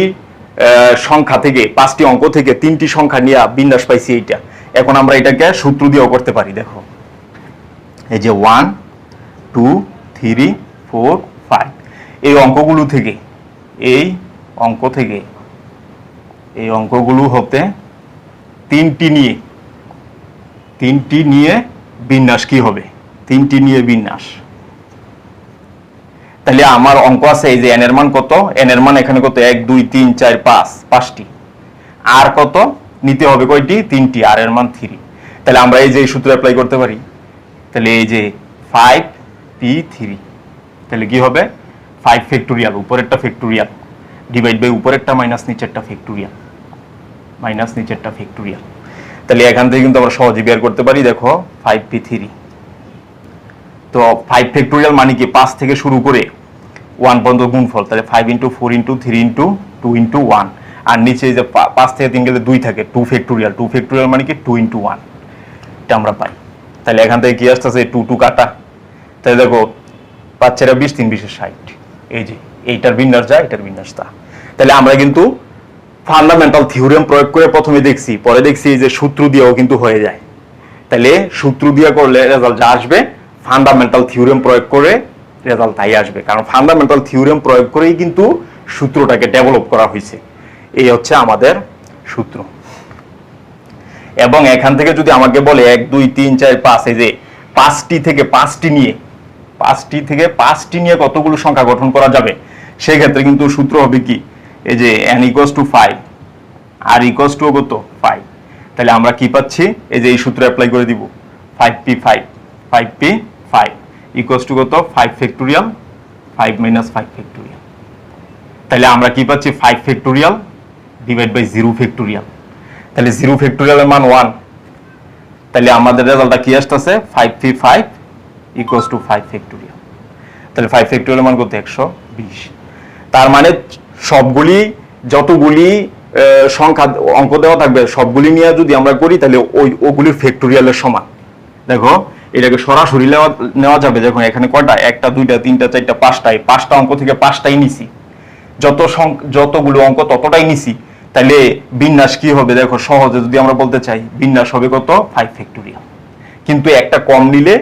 সংখ্যা থেকে 5টি অঙ্ক থেকে 3টি সংখ্যা নিয়ে বিন্যাস পাইছি এইটা। এখন আমরা এটাকে সূত্র দিয়েও করতে পারি। দেখো, এই যে 1 2 3 4 5 এই অঙ্কগুলো থেকে এই অঙ্কগুলো হতে 3টি নিয়ে বিন্যাস কি হবে? 3টি নিয়ে বিন্যাস। তাহলে আমার অঙ্ক আছে এই যে n এর মান কত? n এর মান এখানে কত? 1 2 3 4 5 5টি। আর কত নিতে হবে? কয়টি? 3টি। আর এর মান 3। তাহলে আমরা এই যে সূত্র অ্যাপ্লাই করতে পারি। তাহলে এই যে 5p3, তাহলে কি হবে? 5 ফ্যাক্টোরিয়াল, উপরেরটা ফ্যাক্টোরিয়াল, ডিভাইড বাই উপরেরটা মাইনাস নিচেরটা ফ্যাক্টোরিয়াল, মাইনাস নিচেরটা ফ্যাক্টোরিয়াল। তাহলে এখান থেকে কিন্তু আমরা সহজে বের করতে পারি। দেখো 5p3, তো 5 ফ্যাক্টোরিয়াল মানে কি 5 থেকে শুরু করে 1 পর্যন্ত গুণফল। তাহলে 5 × 4 × 3 × 2 × 1, আর নিচে যে 5 থেকে 3 গেলে 2 থাকে, 2 ফ্যাক্টোরিয়াল। 2 ফ্যাক্টোরিয়াল মানে কি 2 × 1, এটা আমরা পাই। তাহলে এখান থেকে কি আসতেছে? 2 2 কাটা। তাহলে দেখো 5 4 20, 3 20 60। এই যে এইটার বিন্যাস যা, এটার বিন্যাস তা। তাহলে আমরা কিন্তু ফান্ডামেন্টাল থিওরেম প্রয়োগ করে প্রথমে দেখছি, পরে দেখছি এই যে সূত্র দিয়েও কিন্তু হয়ে যায়। তাহলে সূত্র দিয়ে করলে রেজাল্ট যা আসবে, ফান্ডামেন্টাল থিওরেম প্রয়োগ করে রেজাল্ট তাই আসবে। কারণ ফান্ডামেন্টাল থিওরেম প্রয়োগ করেই কিন্তু সূত্রটাকে ডেভেলপ করা হয়েছে। এই হচ্ছে আমাদের সূত্র। এবং এখান থেকে যদি আমাকে বলে 1 2 3 4 5, এই যে 5টি থেকে 5টি নিয়ে কতগুলো সংখ্যা গঠন করা যাবে, সেই ক্ষেত্রে কিন্তু সূত্র হবে কি? এই যে n = 5, r = কত? 5। তাহলে আমরা কি পাচ্ছি? এই যে এই সূত্র অ্যাপ্লাই করে দিব। 5p5 কত? 5 ফ্যাক্টোরিয়াল, 5 - 5 ফ্যাক্টোরিয়াল। তাহলে আমরা কি পাচ্ছি? 5 ফ্যাক্টোরিয়াল ডিভাইড বাই 0 ফ্যাক্টোরিয়াল। তাহলে 0 ফ্যাক্টোরিয়ালের মান 1। তাহলে আমাদের রেজাল্টটা কি আসতেছে? 5p5 = 5 factorial. তাহলে 5 ফ্যাক্টোরিয়ালের মান কত? 120। তার মানে সবগুলি, যতগুলি সংখ্যা অঙ্ক দেওয়া থাকবে সবগুলি নিয়ে যদি আমরা করি, তাহলে ওগুলির ফ্যাক্টোরিয়ালের সমান। দেখো, এটাকে সরাসরি নেওয়া যাবে। যখন এখানে কয়টা? 1টা 2টা 3টা 4টা 5টা, 5টা অঙ্ক থেকে 5টাই নিছি, যতগুলো অঙ্ক ততটাই নিছি। তাহলে বিন্যাস কি হবে? দেখো, সহজে যদি আমরা বলতে চাই, বিন্যাস হবে কত? 5 ফ্যাক্টোরিয়াল। কিন্তু একটা কম নিলে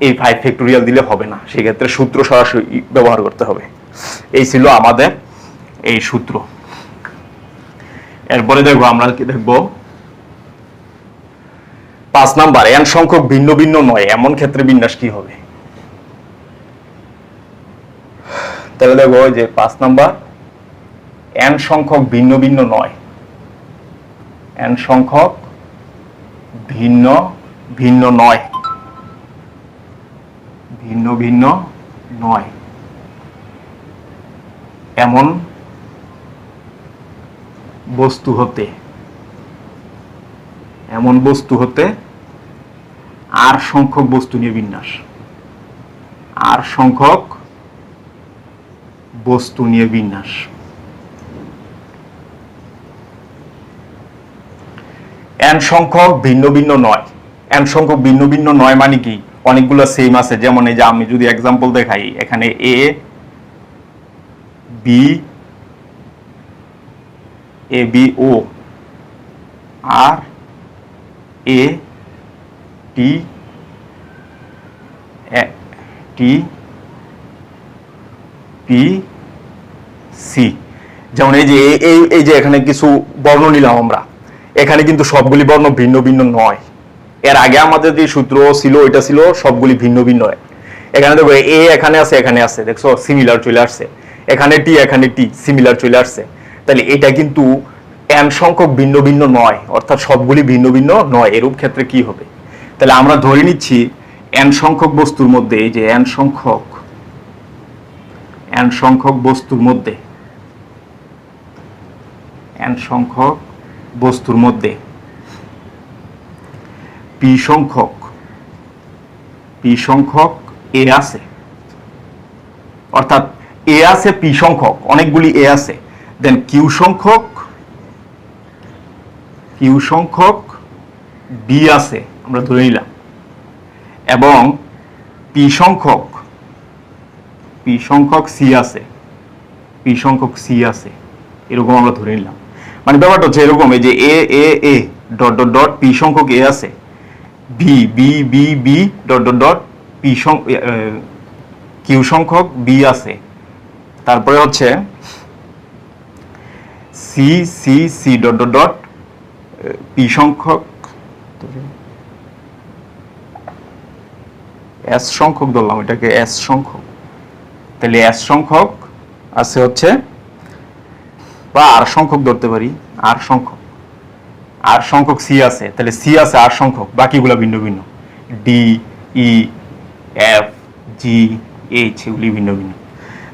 এই 5 ফ্যাক্টোরিয়াল দিলে হবে না, সেক্ষেত্রে সূত্র সরাসরি ব্যবহার করতে হবে। এই ছিল আমাদের এই সূত্র। এরপরে দেখো, আমরা কি দেখবো? 5 নাম্বার, n সংখ্যক ভিন্ন ভিন্ন নয়, এমন ক্ষেত্রে বিন্যাস কি হবে? তাহলে দেখো, ওই যে 5 নাম্বার, n সংখ্যক ভিন্ন ভিন্ন নয়, n সংখ্যক ভিন্ন ভিন্ন নয়, ভিন্ন ভিন্ন নয় এমন বস্তু হতে r সংখ্যক বস্তু নিয়ে বিন্যাস, r সংখ্যক বস্তু নিয়ে বিন্যাস। n সংখ্যক ভিন্ন ভিন্ন নয়, n সংখ্যক ভিন্ন ভিন্ন নয় মানে কি? অনেকগুলো সেম আছে। যেমন এই যে আমি যদি एग्जांपल দেখাই, এখানে a b o r a t p c। যেমন এই যে এখানে কিছু বর্ণ নিলাম আমরা, এখানে কিন্তু সবগুলি বর্ণ ভিন্ন ভিন্ন নয়। এর আগে আমাদের যে সূত্র ছিল, এটা ছিল সবগুলি ভিন্ন ভিন্ন। এখানে দেখো, এ এখানে আছে, দেখছো সিমিলার চলে আসছে। এখানে টি সিমিলার চলে আসছে। তাহলে এটা কিন্তু n সংখ্যক ভিন্ন ভিন্ন নয়, অর্থাৎ সবগুলি ভিন্ন ভিন্ন নয়। এরূপ ক্ষেত্রে কি হবে? তাহলে আমরা ধরে নিচ্ছি n সংখ্যক বস্তুর মধ্যে, এই যে n সংখ্যক বস্তুর মধ্যে p সংখ্যক a আছে। অর্থাৎ এ আছে পি সংখ্যক, অনেকগুলি এ আছে, দেন কিউ সংখ্যক বি আছে আমরা ধরে নিলাম, এবং পি সংখ্যক সি আছে, এরকম আমরা ধরে নিলাম। মানে ব্যাপারটা হচ্ছে এরকম, এই যে A A A dot dot dot P সংখ্যক এ আছে, B B B B dot dot dot P Q সংখ্যক বি আছে, তারপরে হচ্ছে C C C dot dot dot P সংখ্যক এস সংখ্যক ধরলাম, এটাকে এস সংখ্যক, তাহলে এস সংখ্যক আছে হচ্ছে, বা আর সংখ্যক ধরতে পারি, আর সংখ্যক সি আছে, তাহলে সি আছে আর সংখ্যক, বাকিগুলো ভিন্ন ভিন্ন, D E F G H এগুলি ভিন্ন ভিন্ন।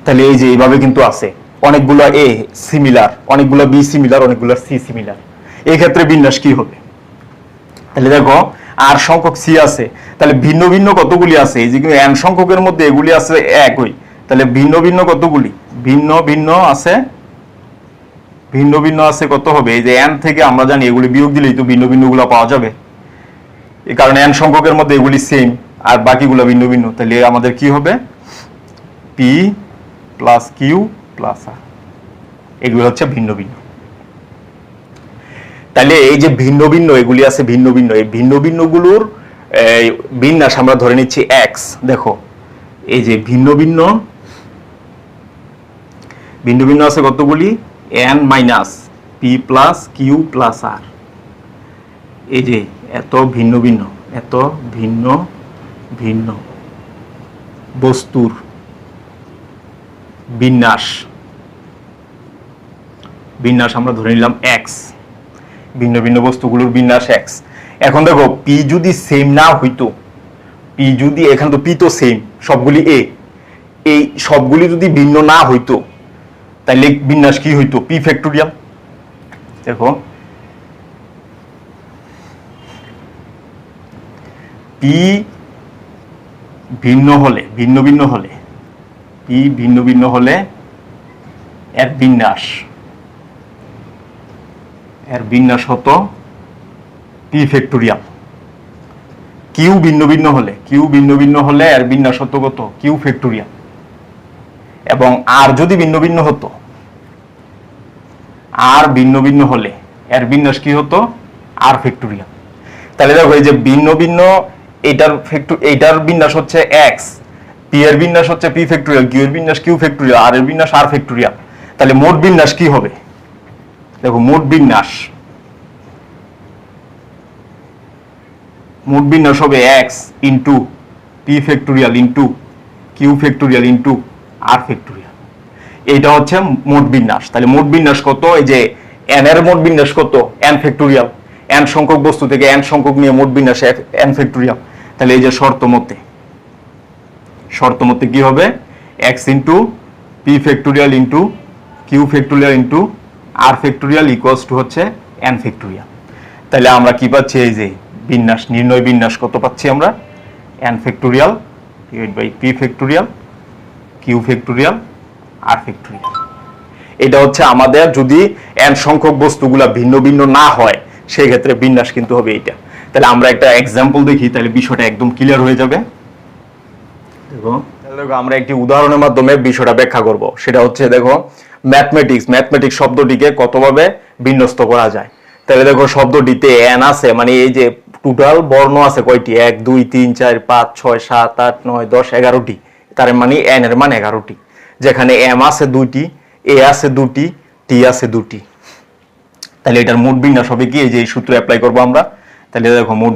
তাহলে এই যে এইভাবে কিন্তু আছে, অনেকগুলো এ সিমিলার, অনেকগুলো বি সিমিলার, অনেকগুলো সি সিমিলার। এই ক্ষেত্রে বিন্যাস কি হবে? তাহলে দেখো আর সংখ্যক সি আছে, তাহলে ভিন্ন ভিন্ন কতগুলি আছে, এই যে এন সংখ্যকের মধ্যে এগুলি আছে একই, তাহলে ভিন্ন ভিন্ন কতগুলি, ভিন্ন ভিন্ন আছে কত হবে? এই যে এন থেকে আমরা জানি এগুলি বিয়োগ দিলেই তো ভিন্ন ভিন্ন গুলো পাওয়া যাবে, এই কারণে এন সংখ্যকের মধ্যে এগুলি সেম আর বাকিগুলো ভিন্ন ভিন্ন, তাহলে আমাদের কি হবে? পি প্লাস কিউ প্লাস আর, এগুলো হচ্ছে ভিন্ন ভিন্ন। তাহলে এই যে ভিন্ন ভিন্ন এগুলি আছে ভিন্ন ভিন্ন, এই ভিন্ন ভিন্ন গুলোর বিন্যাস আমরা ধরে নিচ্ছি এক্স। দেখো এই যে ভিন্ন ভিন্ন আছে কতগুলি? N minus P plus Q plus R. এই যে এত ভিন্ন ভিন্ন বস্তুর বিন্যাস আমরা ধরে নিলাম এক্স, ভিন্ন ভিন্ন বস্তুগুলোর বিন্যাস এক্স। এখন দেখো পি যদি সেম না হইতো, পি যদি, এখানে তো পি তো সেম সবগুলি এ, এই সবগুলি যদি ভিন্ন না হইতো তাহলে বিন্যাস কি হইতো? P factorial. দেখো পি ভিন্ন হলে পি ভিন্ন হলে এর বিন্যাস হতো পি ফ্যাক্টোরিয়াল। কিউ ভিন্ন ভিন্ন হলে এর বিন্যাস হতো কত? Q factorial. এবং আর যদি ভিন্ন ভিন্ন হতো, আর ভিন্ন হলে এর বিন্যাস কি হতো? R factorial. তাহলে দেখো এই যে ভিন্ন এইটার বিন্যাস হচ্ছে এক্স, পি এর বিন্যাস হচ্ছে পি ফ্যাক্টোরিয়াল, কিউ এর বিন্যাস কিউ ফ্যাক্টোরিয়াল, আর এর বিন্যাস আর ফ্যাক্টোরিয়াল। তাহলে মোট বিন্যাস কি হবে? দেখো মোট বিন্যাস হবে X into P factorial into Q factorial into R factorial. এইটা হচ্ছে মোট বিন্যাস। তাহলে মোট বিন্যাস কত? এই যে এন এর মোট বিন্যাস কত? এন ফ্যাক্টোরিয়াল, এন সংখ্যক বস্তু থেকে এন সংখ্যক নিয়ে মোট বিন্যাস এন ফ্যাক্টোরিয়াল। তাহলে এই যে শর্ত মতে কি হবে? X into P factorial into Q factorial into R factorial equals to হচ্ছে এন ফ্যাক্টোরিয়াল। তাহলে আমরা কি পাচ্ছি? এই যে বিন্যাস, নির্ণয় বিন্যাস কত পাচ্ছি আমরা? N factorial divide by P factorial Q factorial R factorial. এটা হচ্ছে আমাদের যদি এন সংখ্যক বস্তুগুলা ভিন্ন ভিন্ন না হয় সেই ক্ষেত্রে বিন্যাস কিন্তু হবে এইটা। তাহলে আমরা একটা এক্সাম্পল দেখি, তাহলে বিষয়টা একদম ক্লিয়ার হয়ে যাবে। দেখো আমরা একটি উদাহরণের মাধ্যমে বিষয়টা ব্যাখ্যা করব। সেটা হচ্ছে দেখো ম্যাথমেটিক্স শব্দটিকে কতভাবে বিন্যস্ত করা যায়। তাহলে দেখো শব্দটিতে এন আছে, মানে এই যে টোটাল বর্ণ আছে কয়টি? 1 2 3 4 5 6 7 8 9 10 11টি। তার মানে এন এর মান 11টি, যেখানে এম আছে 2টি, এ আছে 2টি, টি আছে 2টি। তাহলে এটার মোট বিন্যাস হবে কি? এই যে এই সূত্র অ্যাপ্লাই করব আমরা। তাহলে দেখো মোট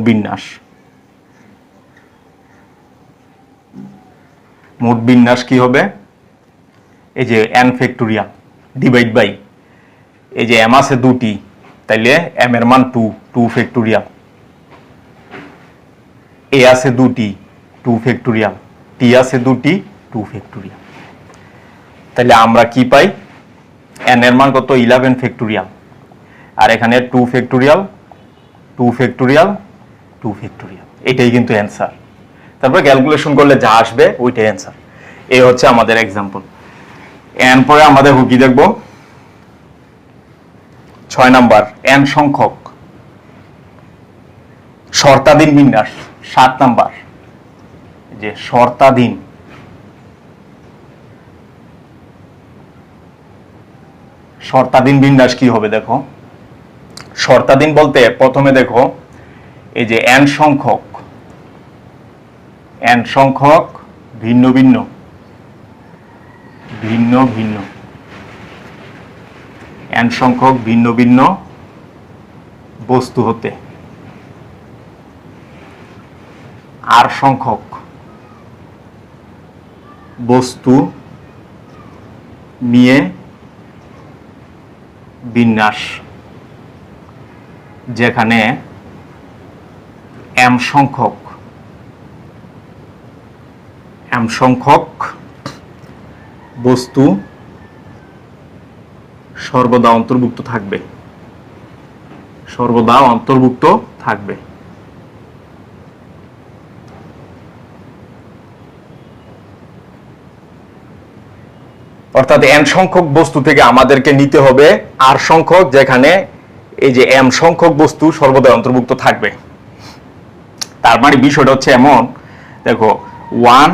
বিন্যাস কি হবে? এই যে এন ফ্যাক্টোরিয়াল ডিভাইড বাই এই যে এম আছে 2টি, তাইলে এম এর মান 2 ফ্যাক্টোরিয়াল, এ আছে 2টি 2 ফ্যাক্টোরিয়াল, টি আছে 2টি 2 ফ্যাক্টোরিয়াল। তাহলে আমরা কি পাই? এন এর মান কত? 11 ফ্যাক্টোরিয়াল, আর এখানে 2 ফ্যাক্টোরিয়াল 2 ফ্যাক্টোরিয়াল 2 ফ্যাক্টোরিয়াল। এটাই কিন্তু অ্যান্সার। তারপর ক্যালকুলেশন করলে যা আসবে ওইটাই অ্যান্সার। এই হচ্ছে আমাদের এক্সাম্পল। এন পরে আমরা দেখো কি দেখবো 6 নাম্বার এন সংখ্যক শর্তাধীন বিন্যাস। 7 নাম্বার যে শর্তাধীন বিন্যাস কি হবে দেখো। শর্তাধীন বলতে প্রথমে দেখো এই যে এন সংখ্যক ভিন্ন ভিন্ন এন সংখ্যক ভিন্ন ভিন্ন বস্তু হতে আর সংখ্যক বস্তু নিয়ে বিন্যাস, যেখানে এম সংখ্যক বস্তু সর্বদা অন্তর্ভুক্ত থাকবে। অর্থাৎ এন সংখ্যক বস্তু থেকে আমাদেরকে নিতে হবে আর সংখ্যক, যেখানে এই যে এম সংখ্যক বস্তু সর্বদা অন্তর্ভুক্ত থাকবে। তার মানে বিষয়টা হচ্ছে এমন, দেখো 1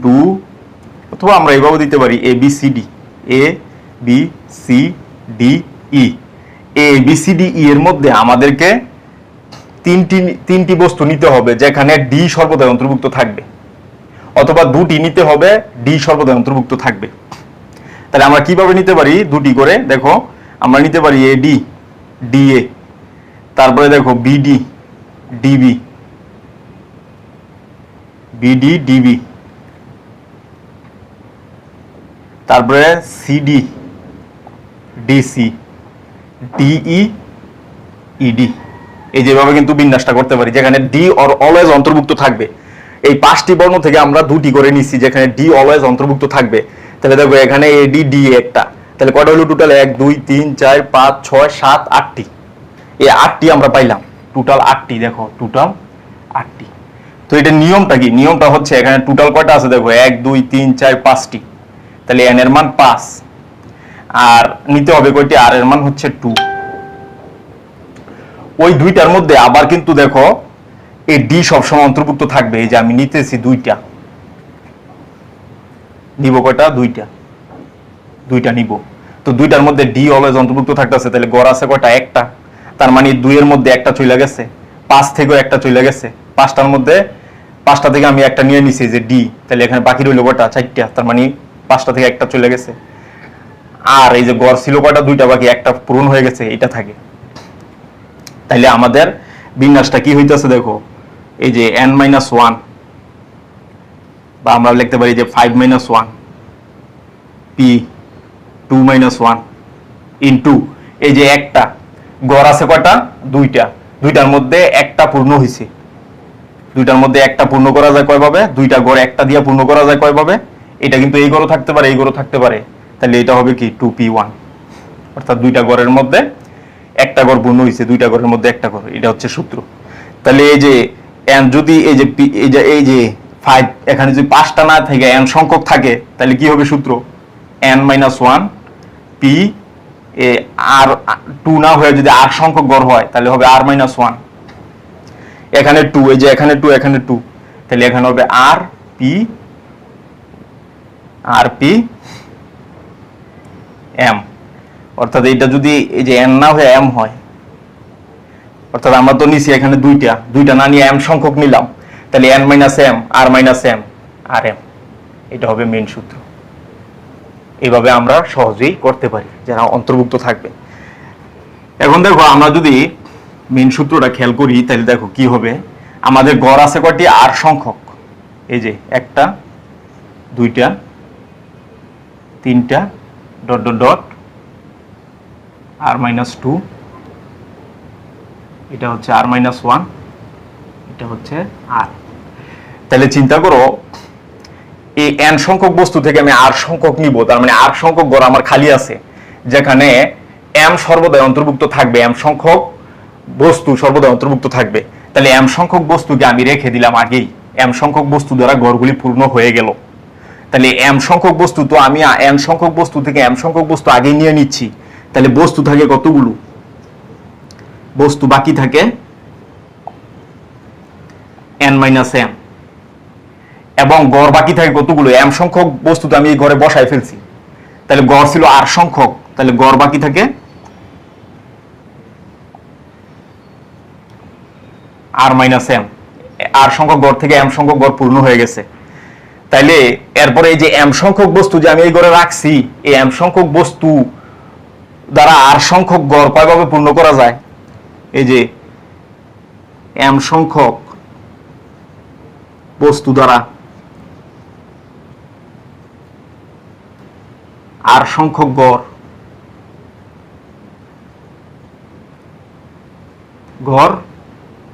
2 অথবা আমরা এইভাবে দিতে পারি A B C D E এর মধ্যে আমাদেরকে তিনটি বস্তু নিতে হবে যেখানে ডি সর্বদা অন্তর্ভুক্ত থাকবে, অথবা দুটি নিতে হবে ডি সর্বদা অন্তর্ভুক্ত থাকবে। তাহলে আমরা কিভাবে নিতে পারি? দুটি করে দেখো, আমরা নিতে পারি এ ডি এ, তারপরে দেখো বিডি ডিবি, তারপরে সিডি ডিসি ডিই ইডি। এই যেভাবে কিন্তু বিন্যাসটা করতে পারি, যেখানে ডি অর অলওয়েজ অন্তর্ভুক্ত থাকবে। এই 5টি বর্ণ থেকে আমরা দুটি করে নিচ্ছি যেখানে ডি অলওয়েজ অন্তর্ভুক্ত থাকবে। তাহলে দেখো এখানে এডি ডি একটা, তাহলে কয়টা হলো টোটাল? 1 2 3 4 5 6 7 8টি। এই 8টি আমরা পাইলাম, টোটাল 8টি। দেখো টোটাল 8টি। তো এটা নিয়মটা কি? নিয়মটা হচ্ছে এখানে টোটাল কয়টা আছে দেখো, 1 2 3 4 5টি। তাহলে এন এর মান 5, আর নিতে হবে কয়টি? আর এর মান হচ্ছে 2। ওই দুইটার মধ্যে আবার কিন্তু দেখো এই ডি সবসময় অন্তর্ভুক্ত থাকবে। এই যে আমি নিতেছি দুইটা, নিব কয়টা? দুইটা নিব। তো দুইটার মধ্যে ডি অলওয়েজ অন্তর্ভুক্ত থাকতেছে, তাহলে গড় আছে কয়টা? একটা। তার মানে 2 এর মধ্যে একটা চলে গেছে, 5 থেকেও একটা চলে গেছে। 5টার মধ্যে 5টা থেকে আমি একটা নিয়ে নিছি যে ডি, তাহলে এখানে বাকি রইল কয়টা? 4টা। তার মানে 5টা থেকে একটা চলে গেছে। আর এই যে গড় ছিল কয়টা? 2টা, বাকি একটা পূরণ হয়ে গেছে, এটা থাকে। তাইলে আমাদের বিন্যাসটা কি হইতেছে দেখো, এই যে n-1, বা আমরা লিখতে পারি যে 5-1 p 2-1 ইনটু এই যে একটা গড় আছে কয়টা? 2টা। 2টার মধ্যে একটা পূর্ণ হইছে। 2টার মধ্যে একটা পূর্ণ করা যায় কয়ভাবে? 2টা গড় একটা দিয়ে পূর্ণ করা যায় কয়ভাবে? এটা কিন্তু এই গড়ও থাকতে পারে, এই গড়ও থাকতে পারে। তাহলে এটা হবে কি? 2p1, অর্থাৎ 2টা গড়ের মধ্যে একটা গড় পূর্ণ হইছে, 2টা গড়ের মধ্যে একটা গড়। এটা হচ্ছে সূত্র। তাহলে এই যে n যদি এই যে 5 এখানে যদি 5টা না থেকে n সংখ্যক থাকে, তাহলে কি হবে সূত্র? n-1 p আর 2 না হয়ে যদি r সংখ্যক গড় হয় তাহলে হবে r-1। এখানে 2, এই যে এখানে 2 এখানে 2, তাহলে এখানে হবে r p m। অর্থাৎ এটা যদি এই যে n না হয়ে m হয়, অর্থাৎ আমরা তো নিছি এখানে দুইটা না নিয়ে m সংখ্যক নিলাম, তাহলে n-m r-m rm, এটা হবে মেইন সূত্র। এইভাবে আমরা সহজেই করতে পারি যারা অন্তর্ভুক্ত থাকবে। এখন দেখো আমরা যদি মেইন সূত্রটা খেয়াল করি, তাহলে দেখো কি হবে। আমাদের গড় আছে কয়টি? r সংখ্যক, এই যে একটা, দুইটা, তিনটা, ডট ডট ডট r-2, এটা হচ্ছে r-1, এটা হচ্ছে r। তাহলে চিন্তা করো, এই n সংখ্যক বস্তু থেকে আমি r সংখ্যক নিব, তার মানে r সংখ্যক গড় আমার খালি আছে, যেখানে m সর্বদাই অন্তর্ভুক্ত থাকবে, m সংখ্যক বস্তু সর্বদাই অন্তর্ভুক্ত থাকবে। তাহলে m সংখ্যক বস্তুকে আমি রেখে দিলাম আগেই, m সংখ্যক বস্তু দ্বারা গড়গুলি পূর্ণ হয়ে গেল। তাহলে এম সংখ্যক বস্তু, তো আমি এন সংখ্যক বস্তু থেকে এম সংখ্যক বস্তু আগে নিয়ে নিচ্ছি, তাহলে বস্তু থাকে কতগুলো, বস্তু বাকি থাকে এন মাইনাস এম, এবং গড় বাকি থাকে কতগুলো, এম সংখ্যক বস্তু তো আমি এই ঘরে বসায় ফেলছি, তাহলে গড় ছিল আর সংখ্যক, তাহলে গড় বাকি থাকে আর মাইনাস এম, আর সংখ্যক গড় থেকে এম সংখ্যক গড় পূর্ণ হয়ে গেছে। তাইলে এরপরে এই যে এম সংখ্যক বস্তু যে আমি এই ঘরে রাখছি, এই এম সংখ্যক বস্তু দ্বারা আর সংখ্যক গড় কয়ভাবে পূর্ণ করা যায়, এই যে এম সংখ্যক বস্তু দ্বারা আর সংখ্যক গড়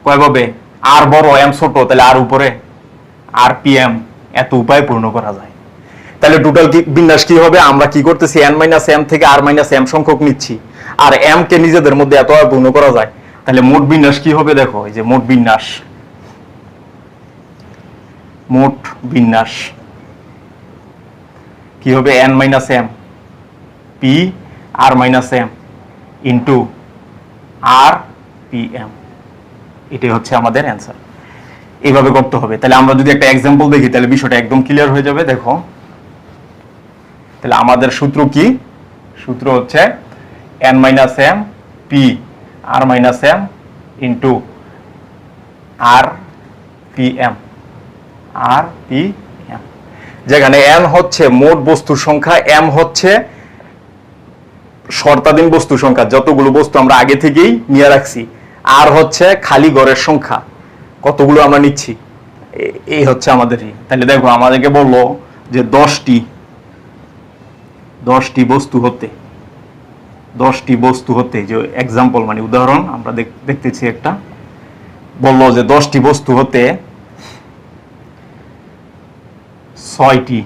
কয়ভাবে, আর বড় এম ছোট, তাহলে আর উপরে আর পি এম, এত উপায় পূর্ণ করা যায়। তাহলে টোটাল বিন্যাস কি হবে, আমরা কি করতেছি এন মাইনাস এম থেকে আর মাইনাস এম সংখ্যক নিচ্ছি, আর এম কে নিজেদের মধ্যে এত পূর্ণ করা যায়। তাহলে মোট বিন্যাস কি হবে, দেখো এই যে মোট বিন্যাস কি হবে, N minus M P R minus M into আর পি এম, এটাই হচ্ছে আমাদের অ্যান্সার। এইভাবে করতে হবে। তাহলে আমরা যদি একটা এক্সাম্পল দেখি তাহলে বিষয়টা একদম ক্লিয়ার হয়ে যাবে। দেখো তাহলে আমাদের সূত্র কি, সূত্র হচ্ছে N minus M P R minus M into আর পি এম, যেখানে এন হচ্ছে মোট বস্তুর সংখ্যা, এম হচ্ছে শর্তাধীন বস্তুর সংখ্যা, যতগুলো বস্তু আমরা আগে থেকেই নিয়ে রাখছি, আর হচ্ছে খালি ঘরের সংখ্যা, কতগুলো আমরা নিচ্ছি, এই হচ্ছে আমাদের। তাহলে দেখো আমাদেরকে বললো যে 10টি বস্তু হতে যে এক্সাম্পল মানে উদাহরণ আমরা দেখতেছি একটা, বললো যে 10টি বস্তু হতে 6টি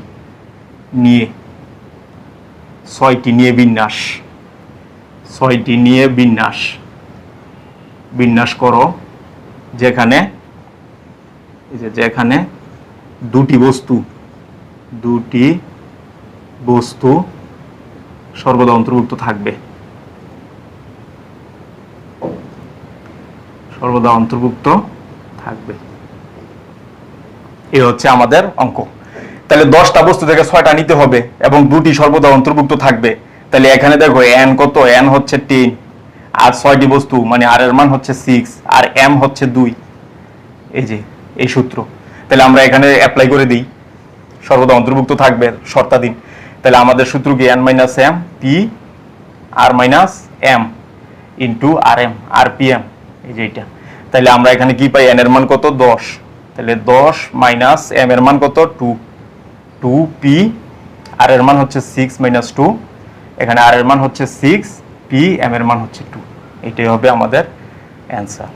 নিয়ে বিন্যাস করো, যেখানে দুটি বস্তু সর্বদা অন্তর্ভুক্ত থাকবে, এই হচ্ছে আমাদের অঙ্ক। তাহলে 10টা বস্তু থেকে 6টা নিতে হবে এবং দুটি সর্বদা অন্তর্ভুক্ত থাকবে। তাহলে এখানে দেখো এন কত, এন হচ্ছে 10, আর 6টি বস্তু মানে আর এর মান হচ্ছে 6, আর এম হচ্ছে 2, এই যে এই সূত্র। তাহলে আমরা এখানে অ্যাপ্লাই করে দিই, সর্বদা অন্তর্ভুক্ত থাকবে শর্তাধীন। তাহলে আমাদের সূত্র কি N minus M P R minus M into R M R P M, এই যে এটা। তাহলে আমরা এখানে কি পাই, এন এর মান কত 10, তাহলে 10 মাইনাস এম এর মান কত 2 পি, আর এর মান হচ্ছে 6 মাইনাস 2, এখানে আর এর মান হচ্ছে 6, পি এম এর মান হচ্ছে 2, এটাই হবে আমাদের অ্যান্সার।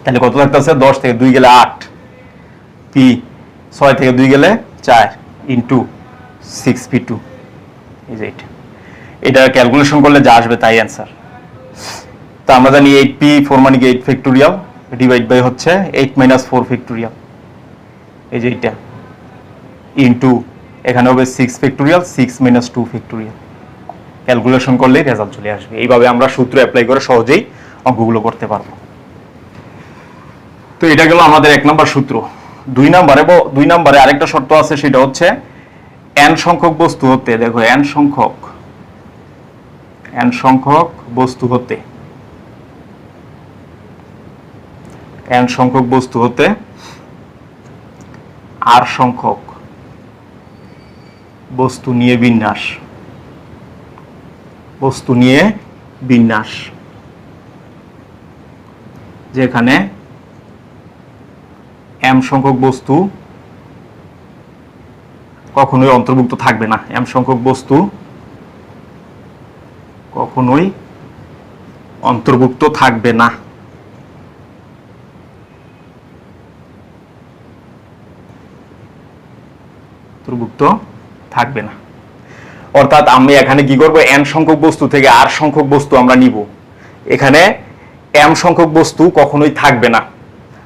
তাহলে কত থাকতেছে, 10 থেকে 2 গেলে 8, পি 6 থেকে 2 গেলে 4 ইন্টু 6p2, এই যে এটা ক্যালকুলেশন করলে যা আসবে তাই অ্যান্সার। তো আমরা জানি 8p4 মানে 8 ফ্যাক্টোরিয়াল ডিভাইড বাই হচ্ছে 8 মাইনাস 4 ফ্যাক্টোরিয়াল, এই যে এটা ইন্টু এখানে হবে 6 ফ্যাক্টোরিয়াল 6 মাইনাস 2 ফ্যাক্টোরিয়াল, ক্যালকুলেশন করলেই রেজাল্ট চলে আসবে। এইভাবে আমরা সূত্র অ্যাপ্লাই করে সহজেই অঙ্কগুলো করতে পারবো। তো এটা গেল আমাদের 1 নম্বর সূত্র। 2 নম্বরে আরেকটা শর্ত আছে, সেটা হচ্ছে n সংখ্যক বস্তু হতে, দেখো n সংখ্যক বস্তু হতে r সংখ্যক বস্তু নিয়ে বিন্যাস, যেখানে m সংখ্যক বস্তু কখনোই অন্তর্ভুক্ত থাকবে না, m সংখ্যক বস্তু কখনোই অন্তর্ভুক্ত থাকবে না, অর্থাৎ আমি এখানে কি করব, n সংখ্যক বস্তু থেকে r সংখ্যক বস্তু আমরা নিব, এখানে m সংখ্যক বস্তু কখনোই থাকবে না।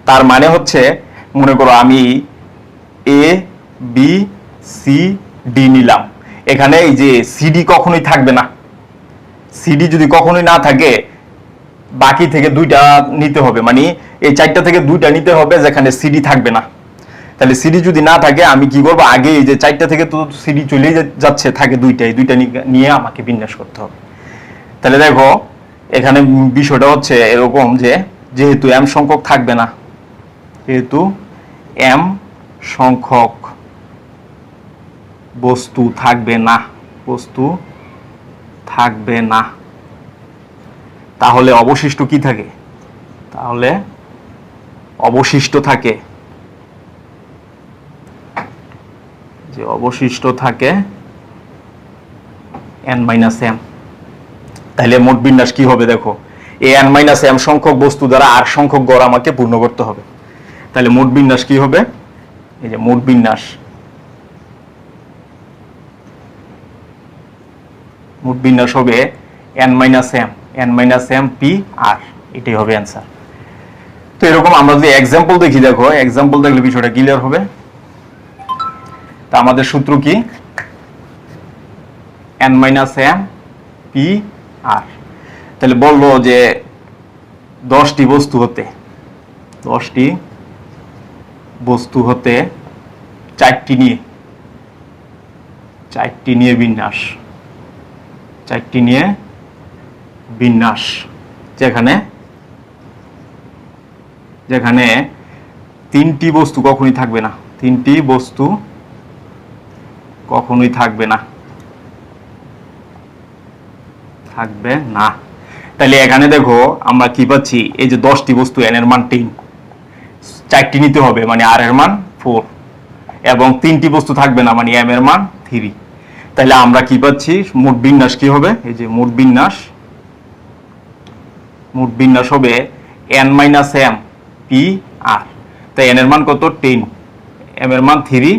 তার মানে হচ্ছে মনে করো আমি a b সি ডি নিলাম। এখানে এই যে সিডি কখনোই থাকবে না, সিডি যদি কখনোই না থাকে বাকি থেকে দুইটা নিতে হবে, মানে এই চারটা থেকে দুইটা নিতে হবে যেখানে সিডি থাকবে না। তাহলে সিডি যদি না থাকে আমি কি করবো, আগে এই যে চারটা থেকে তো সিডি চলে যাচ্ছে, থাকে দুইটা, এই দুইটা নিয়ে আমাকে বিন্যাস করতে হবে। তাহলে দেখো এখানে বিষয়টা হচ্ছে এরকম যে যেহেতু এম সংখ্যক থাকবে না, যেহেতু এম সংখ্যক বস্তু থাকবে না, বস্তু থাকবে না, তাহলে অবশিষ্ট কি থাকে, তাহলে অবশিষ্ট থাকে যে অবশিষ্ট থাকে n মাইনাস এম। তাহলে মোট বিন্যাস কি হবে দেখো, এই n মাইনাস এম সংখ্যক বস্তু দ্বারা আর সংখ্যক গড় আমাকে পূর্ণ করতে হবে। তাহলে মোট বিন্যাস কি হবে, এই যে মোট বিন্যাস, মোট বিন্যাস হবে n মাইনাস এম পি আর, এটাই হবে অ্যান্সার। তো এরকম আমরা যদি এক্সাম্পল দেখি, দেখো এক্সাম্পল দেখলে বিষয়টা ক্লিয়ার হবে। তা আমাদের সূত্র কি, n মাইনাস এম পি আর। তাহলে বললো যে 10টি বস্তু হতে, 10টি বস্তু হতে 4টি নিয়ে বিন্যাস, 4টি নিয়ে বিন্যাস, যেখানে 3টি বস্তু কখনোই থাকবে না, 3টি বস্তু কখনোই থাকবে না, থাকবে না। তাহলে এখানে দেখো আমরা কি পাচ্ছি, এই যে 10টি বস্তু n এর মান 3, 4টি নিতে হবে মানে r এর মান 4, এবং 3টি বস্তু থাকবে না মানে m এর মান 3। তাহলে আমরা কি পাচ্ছি, মোট বিন্যাস কি হবে, এই যে মোট বিন্যাস হবে n মাইনাস এম পি আর। তাই n এর মান কত 10, m এর মান 3,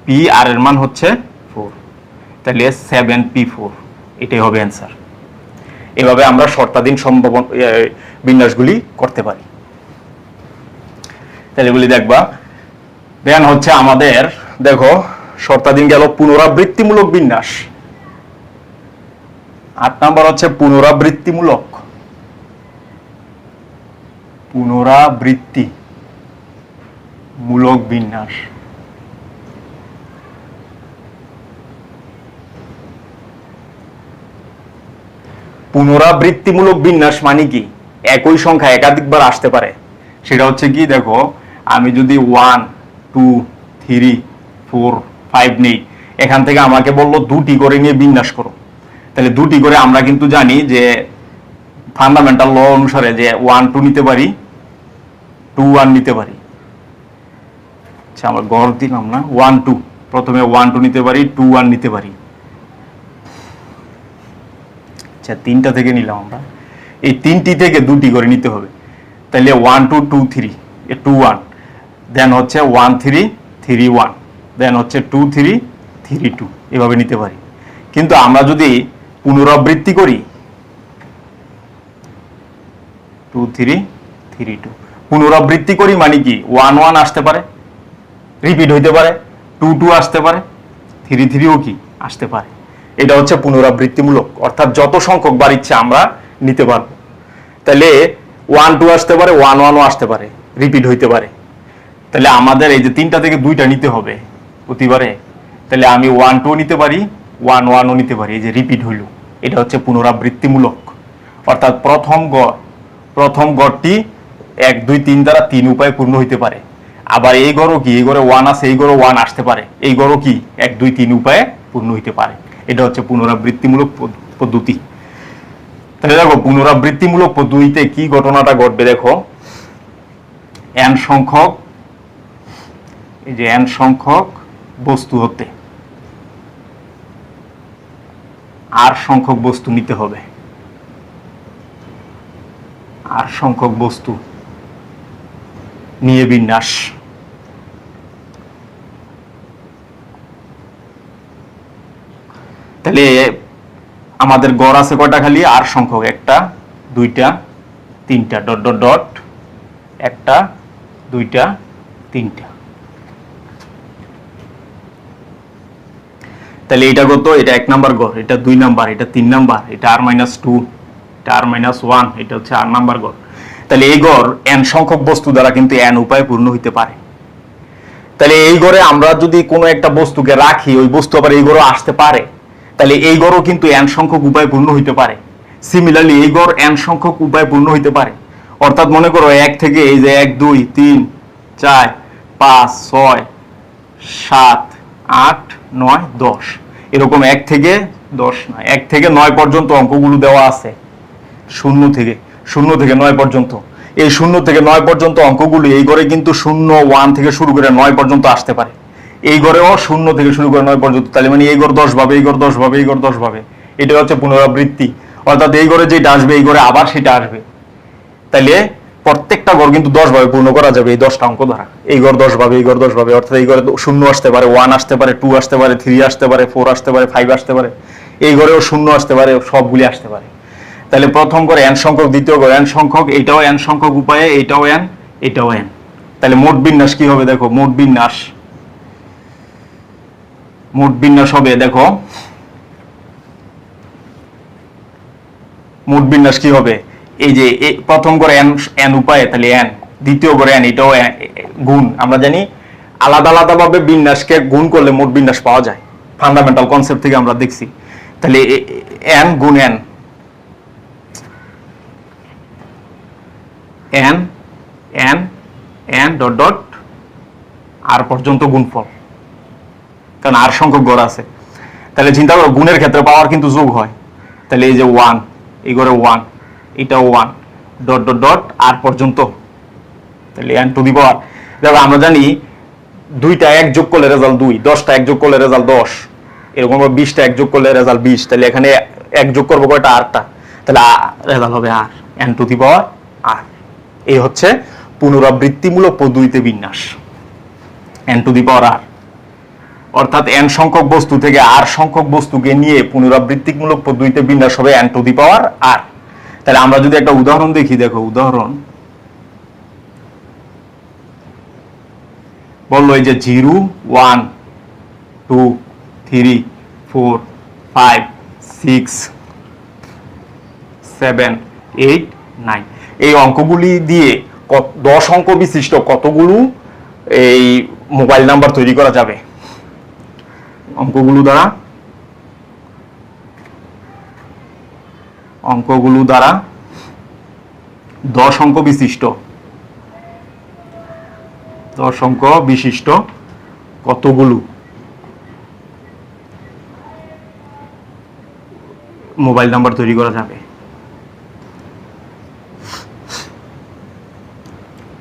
p r এর মান হচ্ছে 4, তাহলে 7p4, এটাই হবে অ্যান্সার। এভাবে আমরা শর্তাধীন বিন্যাসগুলি করতে পারি। তাহলে এগুলি দেখবা। দেন হচ্ছে আমাদের দেখো শর্তাধীন গেল পুনরাবৃত্তিমূলক বিন্যাস। 8 নাম্বার হচ্ছে পুনরাবৃত্তিমূলক বিন্যাস। পুনরাবৃত্তিমূলক বিন্যাস মানে কি, একই সংখ্যা একাধিকবার আসতে পারে। সেটা হচ্ছে কি, দেখো আমি যদি 1 2 3 4 5 নেই, এখান থেকে আমাকে বললো 2টি করে নিয়ে বিন্যাস করো। তাহলে 2টি করে আমরা কিন্তু জানি যে ফান্ডামেন্টাল ল অনুসারে যে 1 2 নিতে পারি, 2 1 নিতে পারি। আচ্ছা আমরা গড় দিলাম না, 1 2, প্রথমে 1 2 নিতে পারি, 2 1 নিতে পারি। আচ্ছা 3টা থেকে নিলাম আমরা, এই 3টি থেকে 2টি করে নিতে হবে। তাহলে 1 2 2 3, 2 1, দেন হচ্ছে 1 3 3 1, দেন হচ্ছে 2 3 3 2, এভাবে নিতে পারি। কিন্তু আমরা যদি পুনরাবৃত্তি করি 2 3 3 2, পুনরাবৃত্তি করি মানে কি 1 1 আসতে পারে, রিপিট হইতে পারে, 2 2 আসতে পারে, 3 3ও কি আসতে পারে। এটা হচ্ছে পুনরাবৃত্তিমূলক, অর্থাৎ যত সংখ্যক বার ইচ্ছে আমরা নিতে পারবো। তাহলে 1 2 আসতে পারে, 1 1ও আসতে পারে, রিপিট হইতে পারে। তাহলে আমাদের এই যে 3টা থেকে 2টা নিতে হবে প্রতিবারে। তাহলে আমি 1 2 নিতে পারি, 1 1ও নিতে পারি, এই যে রিপিট হইল, এটা হচ্ছে পুনরাবৃত্তিমূলক। অর্থাৎ প্রথম গড়টি 1 2 3 দ্বারা 3 উপায়ে পূর্ণ হইতে পারে। আবার এই গড়ও কি, এই গড়ে 1 আছে, এই গড়ে 1 আসতে পারে, এই গড়ও কি 1 2 3 উপায়ে পূর্ণ হইতে পারে। এটা হচ্ছে পুনরাবৃত্তিমূলক পদ্ধতি। তাহলে দেখো পুনরাবৃত্তিমূলক পদ্ধতিতে কি ঘটনাটা ঘটবে, দেখো n সংখ্যক, এই যে n সংখ্যক বস্তু হতে r সংখ্যক বস্তু নিতে হবে, r সংখ্যক বস্তু নিয়ে বিন্যাস। তাহলে আমাদের গড় আছে কয়টা, খালি r সংখ্যক, 1টা 2টা 3টা, ডট ডট ডট 1টা 2টা 3টা। তাহলে এটা কত, এটা 1 নাম্বার ঘর, এটা 2 নাম্বার, এটা 3 নাম্বার, এটা r-2, এটা r-1, এটা হচ্ছে r নাম্বার ঘর। তাহলে এই ঘর n সংখ্যক বস্তু দ্বারা কিন্তু n উপায়ে পূর্ণ হইতে পারে। তাহলে এই ঘরে আমরা যদি কোনো একটা বস্তুকে রাখি, ওই বস্তু আবার এই ঘরে আসতে পারে, তাহলে এই ঘরও কিন্তু n সংখ্যক উপায়ে পূর্ণ হইতে পারে। সিমিলারলি এই ঘর n সংখ্যক উপায়ে পূর্ণ হইতে পারে। অর্থাৎ মনে করো 1 থেকে এই যে 1 2 3 4 5 6 7 8 9 10, এরকম 1 থেকে 10 না, 1 থেকে 9 পর্যন্ত অঙ্কগুলো দেওয়া আছে। 0 থেকে 9 পর্যন্ত, এই 0 থেকে 9 পর্যন্ত অঙ্কগুলো এই ঘরে কিন্তু 0 1 থেকে শুরু করে 9 পর্যন্ত আসতে পারে। এই ঘরেও 0 থেকে শুরু করে 9 পর্যন্ত। তাহলে মানে এই ঘর 10 ভাবে, এই ঘর 10 ভাবে, এই ঘর 10 ভাবে। এটা হচ্ছে পুনরাবৃত্তি। অর্থাৎ এই ঘরে যেটা আসবে এই ঘরে আবার সেটা আসবে। তাহলে প্রত্যেকটা ঘর কিন্তু 10 ভাবে পূর্ণ করা যাবে এই 10টা অঙ্ক দ্বারা। এই ঘর 10 ভাবে, এই ঘর 10 ভাবে। অর্থাৎ এই ঘরে 0 আসতে পারে, 1 আসতে পারে, 2 আসতে পারে, 3 আসতে পারে, 4 আসতে পারে, 5 আসতে পারে। এই ঘরেও 0 আসতে পারে, সবগুলি আসতে পারে। তাহলে প্রথম ঘরে n সংখ্যক, দ্বিতীয় ঘরে n সংখ্যক, এটাও n সংখ্যক উপায়ে, এটাও n, এটাও n। তাহলে মোট বিন্যাস কি হবে দেখো, মোট বিন্যাস হবে দেখো, মোট বিন্যাস কি হবে, এই যে প্রথম ঘরে n উপায়ে, তাহলে n, দ্বিতীয় ঘরে n, এটাও গুণ। আমরা জানি আলাদা আলাদা ভাবে বিন্যাসকে গুণ করলে মোট বিন্যাস পাওয়া যায়, ফান্ডামেন্টাল কনসেপ্ট থেকে আমরা দেখছি। তাহলে n গুণ n, n ডট ডট আর পর্যন্ত গুণফল, কারণ আর সংখ্যক ঘর আছে। তাহলে চিন্তা করো গুণের ক্ষেত্রে পাওয়ার কিন্তু যোগ হয়। তাহলে এই যে 1, এই ঘরে 1, এটাও 1, ডট ডট ডট আর পর্যন্ত। তাহলে n টু দি পাওয়ার, দেখো আমরা জানি 2টা 1 যোগ করলে রেজাল্ট 2, 10টা 1 যোগ করলে রেজাল্ট 10, এরকম 20টা 1 যোগ করলে রেজাল্ট 20। তাহলে এখানে 1 যোগ করবো কয়টা, 8টা, তাহলে রেজাল্ট হবে r, n to the power r। এই হচ্ছে পুনরাবৃত্তিমূলক পদ্ধতিতে বিন্যাস, n to the power r। অর্থাৎ n সংখ্যক বস্তু থেকে r সংখ্যক বস্তুকে নিয়ে পুনরাবৃত্তিমূলক পদ্ধতিতে বিন্যাস হবে n to the power r। তাহলে আমরা যদি একটা উদাহরণ দেখি, দেখো উদাহরণ বললো এই যে 0 1 2 3 4 5 6 7 8 9, এই অঙ্কগুলি দিয়ে 10 অঙ্ক বিশিষ্ট কতগুলো এই মোবাইল নাম্বার তৈরি করা যাবে। অঙ্কগুলো দ্বারা 10 অঙ্ক বিশিষ্ট কতগুলো মোবাইল নাম্বার তৈরি করা যাবে।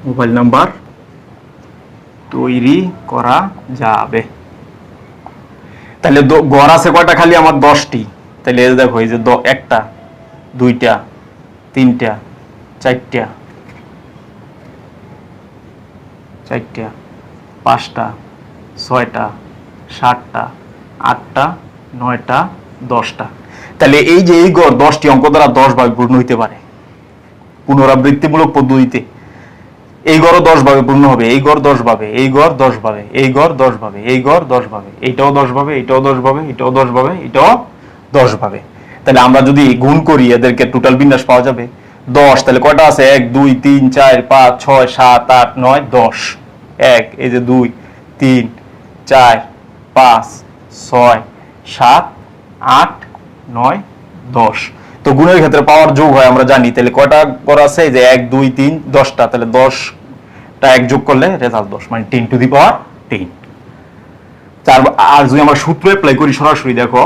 মোবাইল নাম্বার তৈরি করা যাবে। তাহলে গড় আছে কয়টা, খালি আমার 10টি। তাহলে দেখো এই যে 1টা 2টা 3টা 4টা 5টা 6টা 7টা 8টা 9টা 10টা। তাহলে এই যে এই গড় 10টি অঙ্ক দ্বারা 10 ভাবে পূর্ণ হইতে পারে পুনরাবৃত্তিমূলক পদ্ধতিতে। এই গড়ও 10 ভাবে পূর্ণ হবে, এই গড় 10 ভাবে, এই গড় 10 ভাবে, এই গড় 10 ভাবে, এই গড় 10 ভাবে, এইটাও 10 ভাবে, এটাও 10 ভাবে, এটাও 10 ভাবে, এটাও 10 ভাবে। তাহলে আমরা যদি গুণ করি এদেরকে টোটাল বিন্যাস পাওয়া যাবে 10। তাহলে কয়টা আছে, 1 2 3 4 5 6 7 8 9 10, 1 এই যে 2 3 4 5 6 7 8 9 10। তো গুণের ক্ষেত্রে পাওয়ার যোগ হয় আমরা জানি। তাহলে কয়টা করা আছে, যে 1 2 3 10টা। তাহলে 10টা 1 যোগ করলে রেজাল্ট 10, মানে 10 টু দি পাওয়ার 10। আর যদি আমরা সূত্র অ্যাপ্লাই করি সরাসরি, দেখো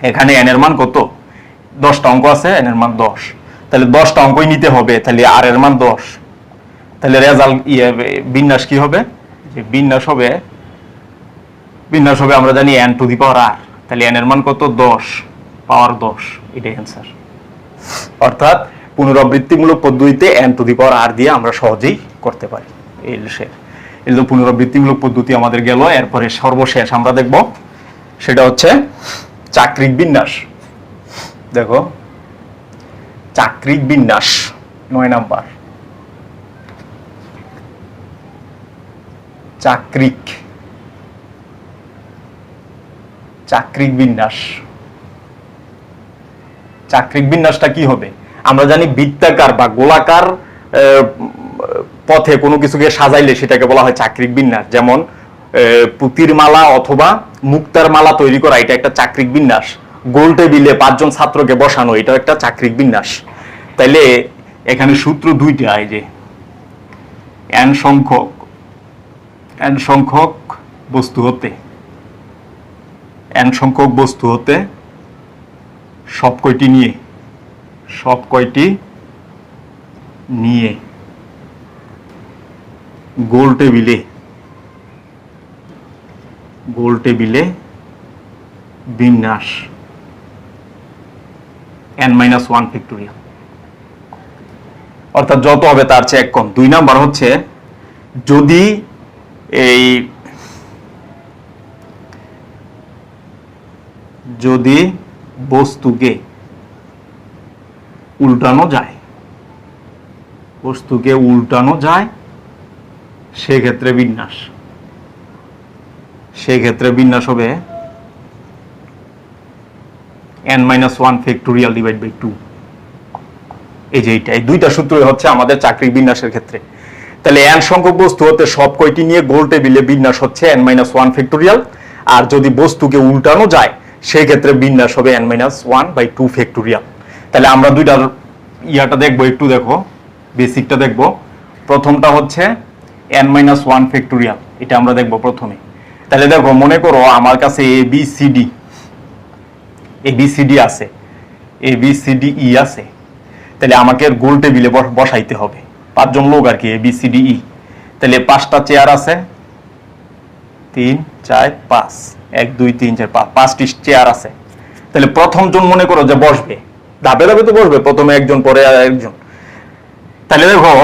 এখানে n এর মান কত, 10টা অঙ্ক আছে, n এর মান 10। তাহলে 10টা অঙ্কই নিতে হবে, তাহলে r এর মান 10। তাহলে রেজাল্ট বিন্যাস কি হবে, যে বিন্যাস হবে আমরা জানি n to the power r। তাহলে n এর মান কত, 10 পাওয়ার 10, এটাই অ্যান্সার। অর্থাৎ পুনরাবৃত্তিমূলক পদ্ধতিতে n to the power r দিয়ে আমরা সহজেই করতে পারি। এই পুনরাবৃত্তিমূলক পদ্ধতি আমাদের গেল। এরপরে সর্বশেষ আমরা দেখব, সেটা হচ্ছে চাক্রিক বিন্যাস। দেখো চাক্রিক বিন্যাস 9 নাম্বার। চাক্রিক চাক্রিক বিন্যাস। চাক্রিক বিন্যাসটা কি হবে? আমরা জানি বৃত্তাকার বা গোলাকার পথে কোনো কিছুকে সাজাইলে সেটাকে বলা হয় চাক্রিক বিন্যাস। যেমন পুতির মালা অথবা মুক্তার মালা তৈরি করা, এটা একটা চাক্রিক বিন্যাস। গোল টেবিলে 5 জন ছাত্রকে বসানো, এটা একটা চাক্রিক বিন্যাস। তাইলে এখানে সূত্র দুইটা, এই যে n সংখ্যক বস্তু হতে সব কয়টি নিয়ে গোল টেবিলে বিন্যাস n-1 ফ্যাক্টোরিয়াল, অর্থাৎ যত হবে তার চেয়ে এক কম। 2 নাম্বার হচ্ছে যদি বস্তুকে উল্টানো যায় সেক্ষেত্রে বিন্যাস হবে n-1 ফ্যাক্টোরিয়াল ডিভাইড বাই 2। এই যে এই দুইটা সূত্রই হচ্ছে আমাদের চাক্রিক বিন্যাসের ক্ষেত্রে। তাহলে n সংখ্যক বস্তু হতে সব কয়টি নিয়ে গোল টেবিলে বিন্যাস হচ্ছে n-1 ফ্যাক্টোরিয়াল, আর যদি বস্তুকে উল্টানো যায় সেই ক্ষেত্রে বিন্যাস হবে n-1 বাই 2 ফ্যাক্টোরিয়াল। তাহলে আমরা দুইটার ইয়াটা দেখবো, একটু দেখো, বেসিকটা দেখবো। প্রথমটা হচ্ছে n-1 ফ্যাক্টোরিয়াল, এটা আমরা দেখবো প্রথমে। তাহলে দেখো, মনে করো আমার কাছে ABCD আছে, ABCDE আছে। তাহলে আমাকে গোল টেবিলে বসাইতে হবে 5 জন লোক আর কি, ABCDE। তাহলে 5টা চেয়ার আছে, 3 4 5, 1 2 3 4 5, 5টি চেয়ার আছে। তাহলে প্রথম জন মনে করো যে বসবে, ধাপে ধাপে তো বসবে, প্রথমে একজন পরে আরেকজন। তাহলে দেখো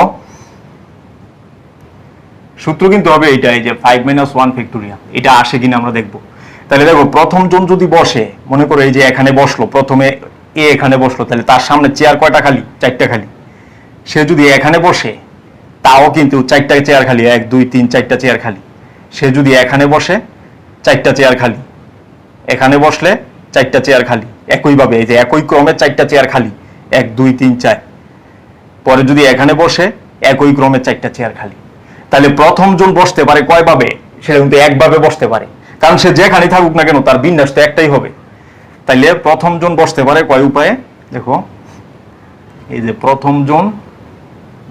সূত্র কিন্তু হবে এইটাই, যে 5-1 ফ্যাক্টোরিয়াল। এটা আসে কিনা আমরা দেখবো। তাহলে দেখো, প্রথম জন যদি বসে, মনে করো এই যে এখানে বসলো, প্রথমে এখানে বসলো, তাহলে তার সামনে চেয়ার কয়টা খালি? 4টা খালি। সে যদি এখানে বসে, তাও কিন্তু 4টা চেয়ার খালি, 1 2 3 4টা চেয়ার খালি। সে যদি এখানে বসে, 4টা চেয়ার খালি। এখানে বসলে 4টা চেয়ার খালি। একইভাবে এই যে একই ক্রমে 4টা চেয়ার খালি, 1 2 3 4। পরে যদি এখানে বসে, একই ক্রমে 4টা চেয়ার খালি। তাহলে প্রথম জন বসতে পারে কয়ভাবে? সে কিন্তু একভাবে বসতে পারে, কারণ সে যেখানে থাকুক না কেন তার বিন্যাস তো একটাই হবে। তাইলে প্রথম জন বসতে পারে কয় উপায়ে? দেখো, এই যে প্রথম জন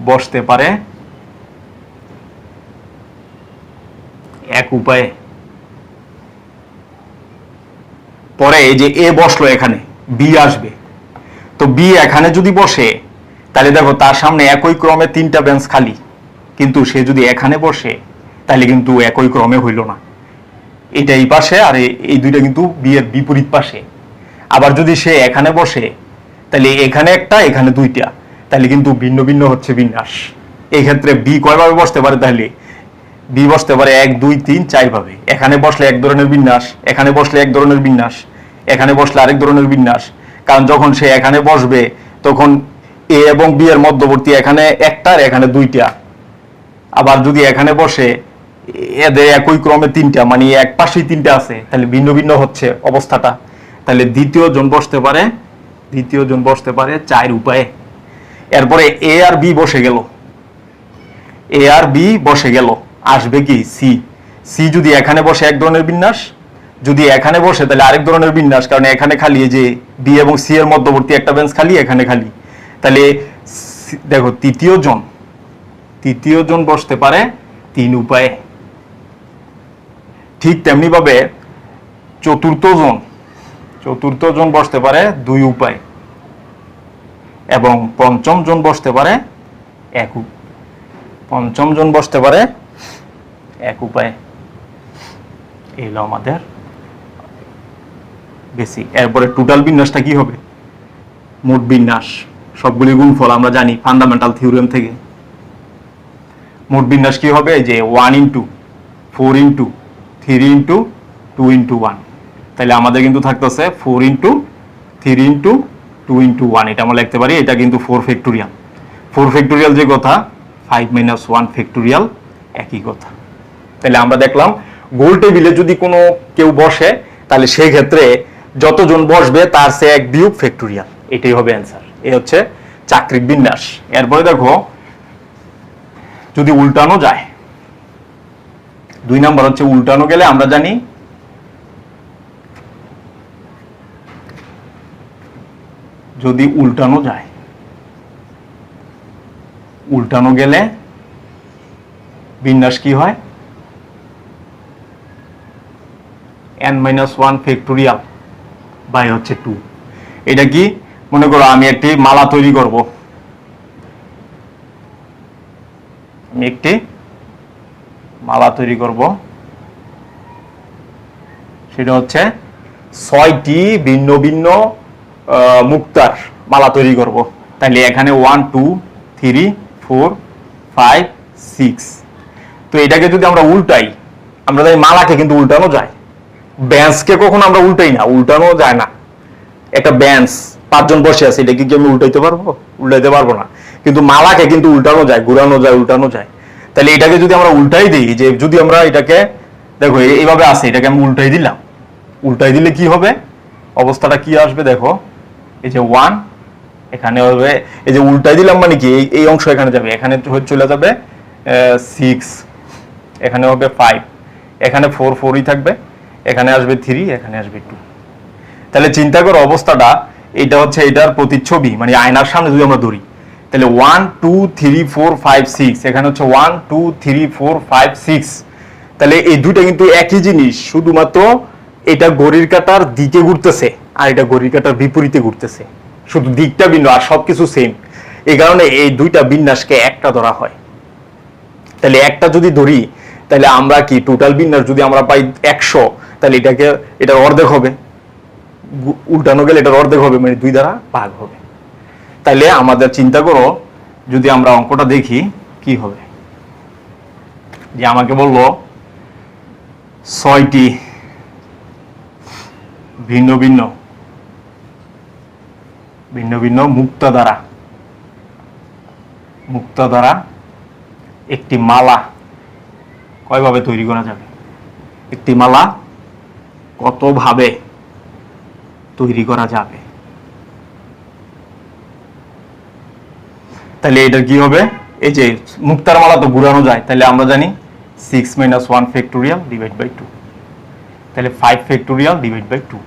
বসতে পারে এক উপায়ে। পরে এই যে এ বসলো, এখানে বি আসবে, তো বি এখানে যদি বসে, তাহলে দেখো তার সামনে একই ক্রমে 3টা বেঞ্চ খালি, কিন্তু সে যদি এখানে বসে তাহলে কিন্তু একই ক্রমে হইল না। এটা এই পাশে, আর এই দুইটা কিন্তু বি এর বিপরীত পাশে। আবার যদি সে এখানে বসে, তাহলে এখানে একটা, এখানে 2টা, তাহলে কিন্তু ভিন্ন ভিন্ন হচ্ছে বিন্যাস। এই ক্ষেত্রে বি কয়ভাবে বসতে পারে? তাহলে বি বসতে পারে 1 2 3 4 ভাবে। এখানে বসলে এক ধরনের বিন্যাস, এখানে বসলে এক ধরনের বিন্যাস, এখানে বসলে আরেক ধরনের বিন্যাস। কারণ যখন সে এখানে বসবে, তখন এ এবং বি এর মধ্যবর্তী এখানে একটা, আর এখানে 2টা। আবার যদি এখানে বসে, এদের একই ক্রমে 3টা, মানে এক পাশেই 3টা আছে, তাহলে ভিন্ন ভিন্ন হচ্ছে অবস্থাটা। তাহলে দ্বিতীয় জন বসতে পারে 4 উপায়ে। এরপরে এ আর বি বসে গেল, আসবে কি? সি যদি এখানে বসে এক ধরনের বিন্যাস, যদি এখানে বসে তাহলে আরেক ধরনের বিন্যাস, কারণ এখানে খালি যে বি এবং সি এর মধ্যবর্তী একটা বেঞ্চ খালি, এখানে খালি। তাহলে দেখো, তৃতীয় জন বসতে পারে 3 উপায়ে। ঠিক তেমনি ভাবে চতুর্থ জন বসতে পারে 2 উপায়ে, এবং পঞ্চম জন বসতে পারে এক উপায়ে। এই হলো আমাদের বেসিক। এরপরে টোটাল বিন্যাসটা কি হবে? মোট বিন্যাস, সবগুলি গুণফল আমরা জানি ফান্ডামেন্টাল থিওরেম থেকে। মোট বিন্যাস কি হবে? এই যে 1 × 4 × 3 × 2 × 1। তাহলে আমাদের কিন্তু থাকতেছে 4 × 3 × 2 × 1। এটা আমরা লিখতে পারি, এটা কিন্তু 4 ফ্যাক্টোরিয়াল। 4 ফ্যাক্টোরিয়াল যে কথা, 5-1 ফ্যাক্টোরিয়াল একই কথা। তাহলে আমরা দেখলাম গোল টেবিলে যদি কোনো কেউ বসে, তাহলে সেই ক্ষেত্রে যতজন বসবে তার সে এক বিয়োগ ফ্যাক্টোরিয়াল, এটাই হবে অ্যান্সার। এই হচ্ছে চাকরিক বিন্যাস। এরপরে দেখো যদি উল্টানো যায়, 2 নাম্বার হচ্ছে উল্টানো গেলে আমরা জানি যদি উল্টানো যায়, উল্টানো গেলে বিন্যাস কি হয়, n-1 ফ্যাক্টোরিয়াল বাই হচ্ছে 2। এটা কি মনে করো আমি একটি মালা তৈরি করব, আমি একটি মালা তৈরি করব, সেটা হচ্ছে 6টি ভিন্ন ভিন্ন মুক্তার মালা তৈরি করব। তাহলে এখানে 1 2 3 4 5 6। তো এটাকে যদি আমরা উল্টাই, আমরা জানি মালাকে কিন্তু উল্টানো যায়, বেঞ্চকে কখনো আমরা উল্টাই না, উল্টানো যায় না। একটা বেঞ্চ 5 জন বসে আছে, এটা কি আমি উল্টাইতে পারবো? উল্টাইতে পারবো না। কিন্তু মালাকে কিন্তু উল্টানো যায়, ঘুরানো যায়, উল্টানো যায়। তাহলে এটাকে যদি আমরা উল্টাই দিই, যে যদি আমরা এটাকে দেখো এইভাবে আছে, এটাকে আমি উল্টাই দিলাম, উল্টাই দিলে কি হবে, অবস্থাটা কি আসবে দেখো, এই যে 1 এখানে হবে, এই যে উল্টাই দিলাম মানে কি এই অংশ এখানে যাবে, এখানে চলে যাবে 6, এখানে হবে 5, এখানে 4 4ই থাকবে, এখানে আসবে 3, এখানে আসবে 2। তাহলে চিন্তা করো অবস্থাটা, এটা হচ্ছে এটার প্রতিচ্ছবি, মানে আয়নার সামনে যদি আমরা ধরি, তাহলে 1 2 3 4 5 6, এখানে হচ্ছে 1 2 3 4 5 6। তাহলে এই দুইটা কিন্তু একই জিনিস, শুধুমাত্র এটা ঘড়ির কাঁটার দিকে ঘুরতেছে আর এটা ঘড়ির কাঁটার বিপরীতে ঘুরতেছে, শুধু দিকটা ভিন্ন আর সবকিছু সেম। এই কারণে এই দুইটা বিন্যাসকে একটা ধরা হয়। তাহলে একটা যদি ধরি, তাহলে আমরা কি টোটাল বিন্যাস যদি আমরা পাই 100, তাহলে এটাকে এটার অর্ধেক হবে, উল্টানো গেলে এটার অর্ধেক হবে, মানে 2 দ্বারা ভাগ হবে। তাহলে আমাদের চিন্তা করো যদি আমরা অঙ্কটা দেখি কি হবে, যে আমাকে বললো 6টি ভিন্ন ভিন্ন ভিন্ন ভিন্ন মুক্তা দ্বারা একটি মালা কয়ভাবে তৈরি করা যাবে, একটি মালা কতভাবে তৈরি করা যাবে। তাহলে এটা কি হবে, এই যে মুক্তার মালা তো ঘুরানো যায়, তাহলে আমরা জানি 6 - 1 ফ্যাক্টোরিয়াল ডিভাইড বাই 2, তাহলে 5 ফ্যাক্টোরিয়াল ডিভাইড বাই 2,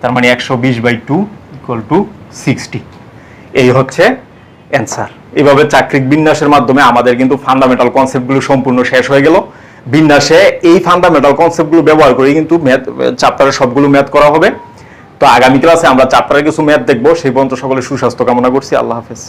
তার মানে 120/2 = 60। এই হচ্ছে অ্যান্সার। এইভাবে চাকরিক বিন্যাসের মাধ্যমে আমাদের কিন্তু ফান্ডামেন্টাল কনসেপ্টগুলো সম্পূর্ণ শেষ হয়ে গেল। বিন্যাসে এই ফান্ডামেন্টাল কনসেপ্টগুলো ব্যবহার করে কিন্তু ম্যাথ চ্যাপ্টারের সবগুলো ম্যাথ করা হবে। তো আগামী ক্লাসে আমরা চ্যাপ্টারের কিছু ম্যাথ দেখবো। সেই পর্যন্ত সকলে সুস্বাস্থ্য কামনা করছি। আল্লাহ হাফেজ।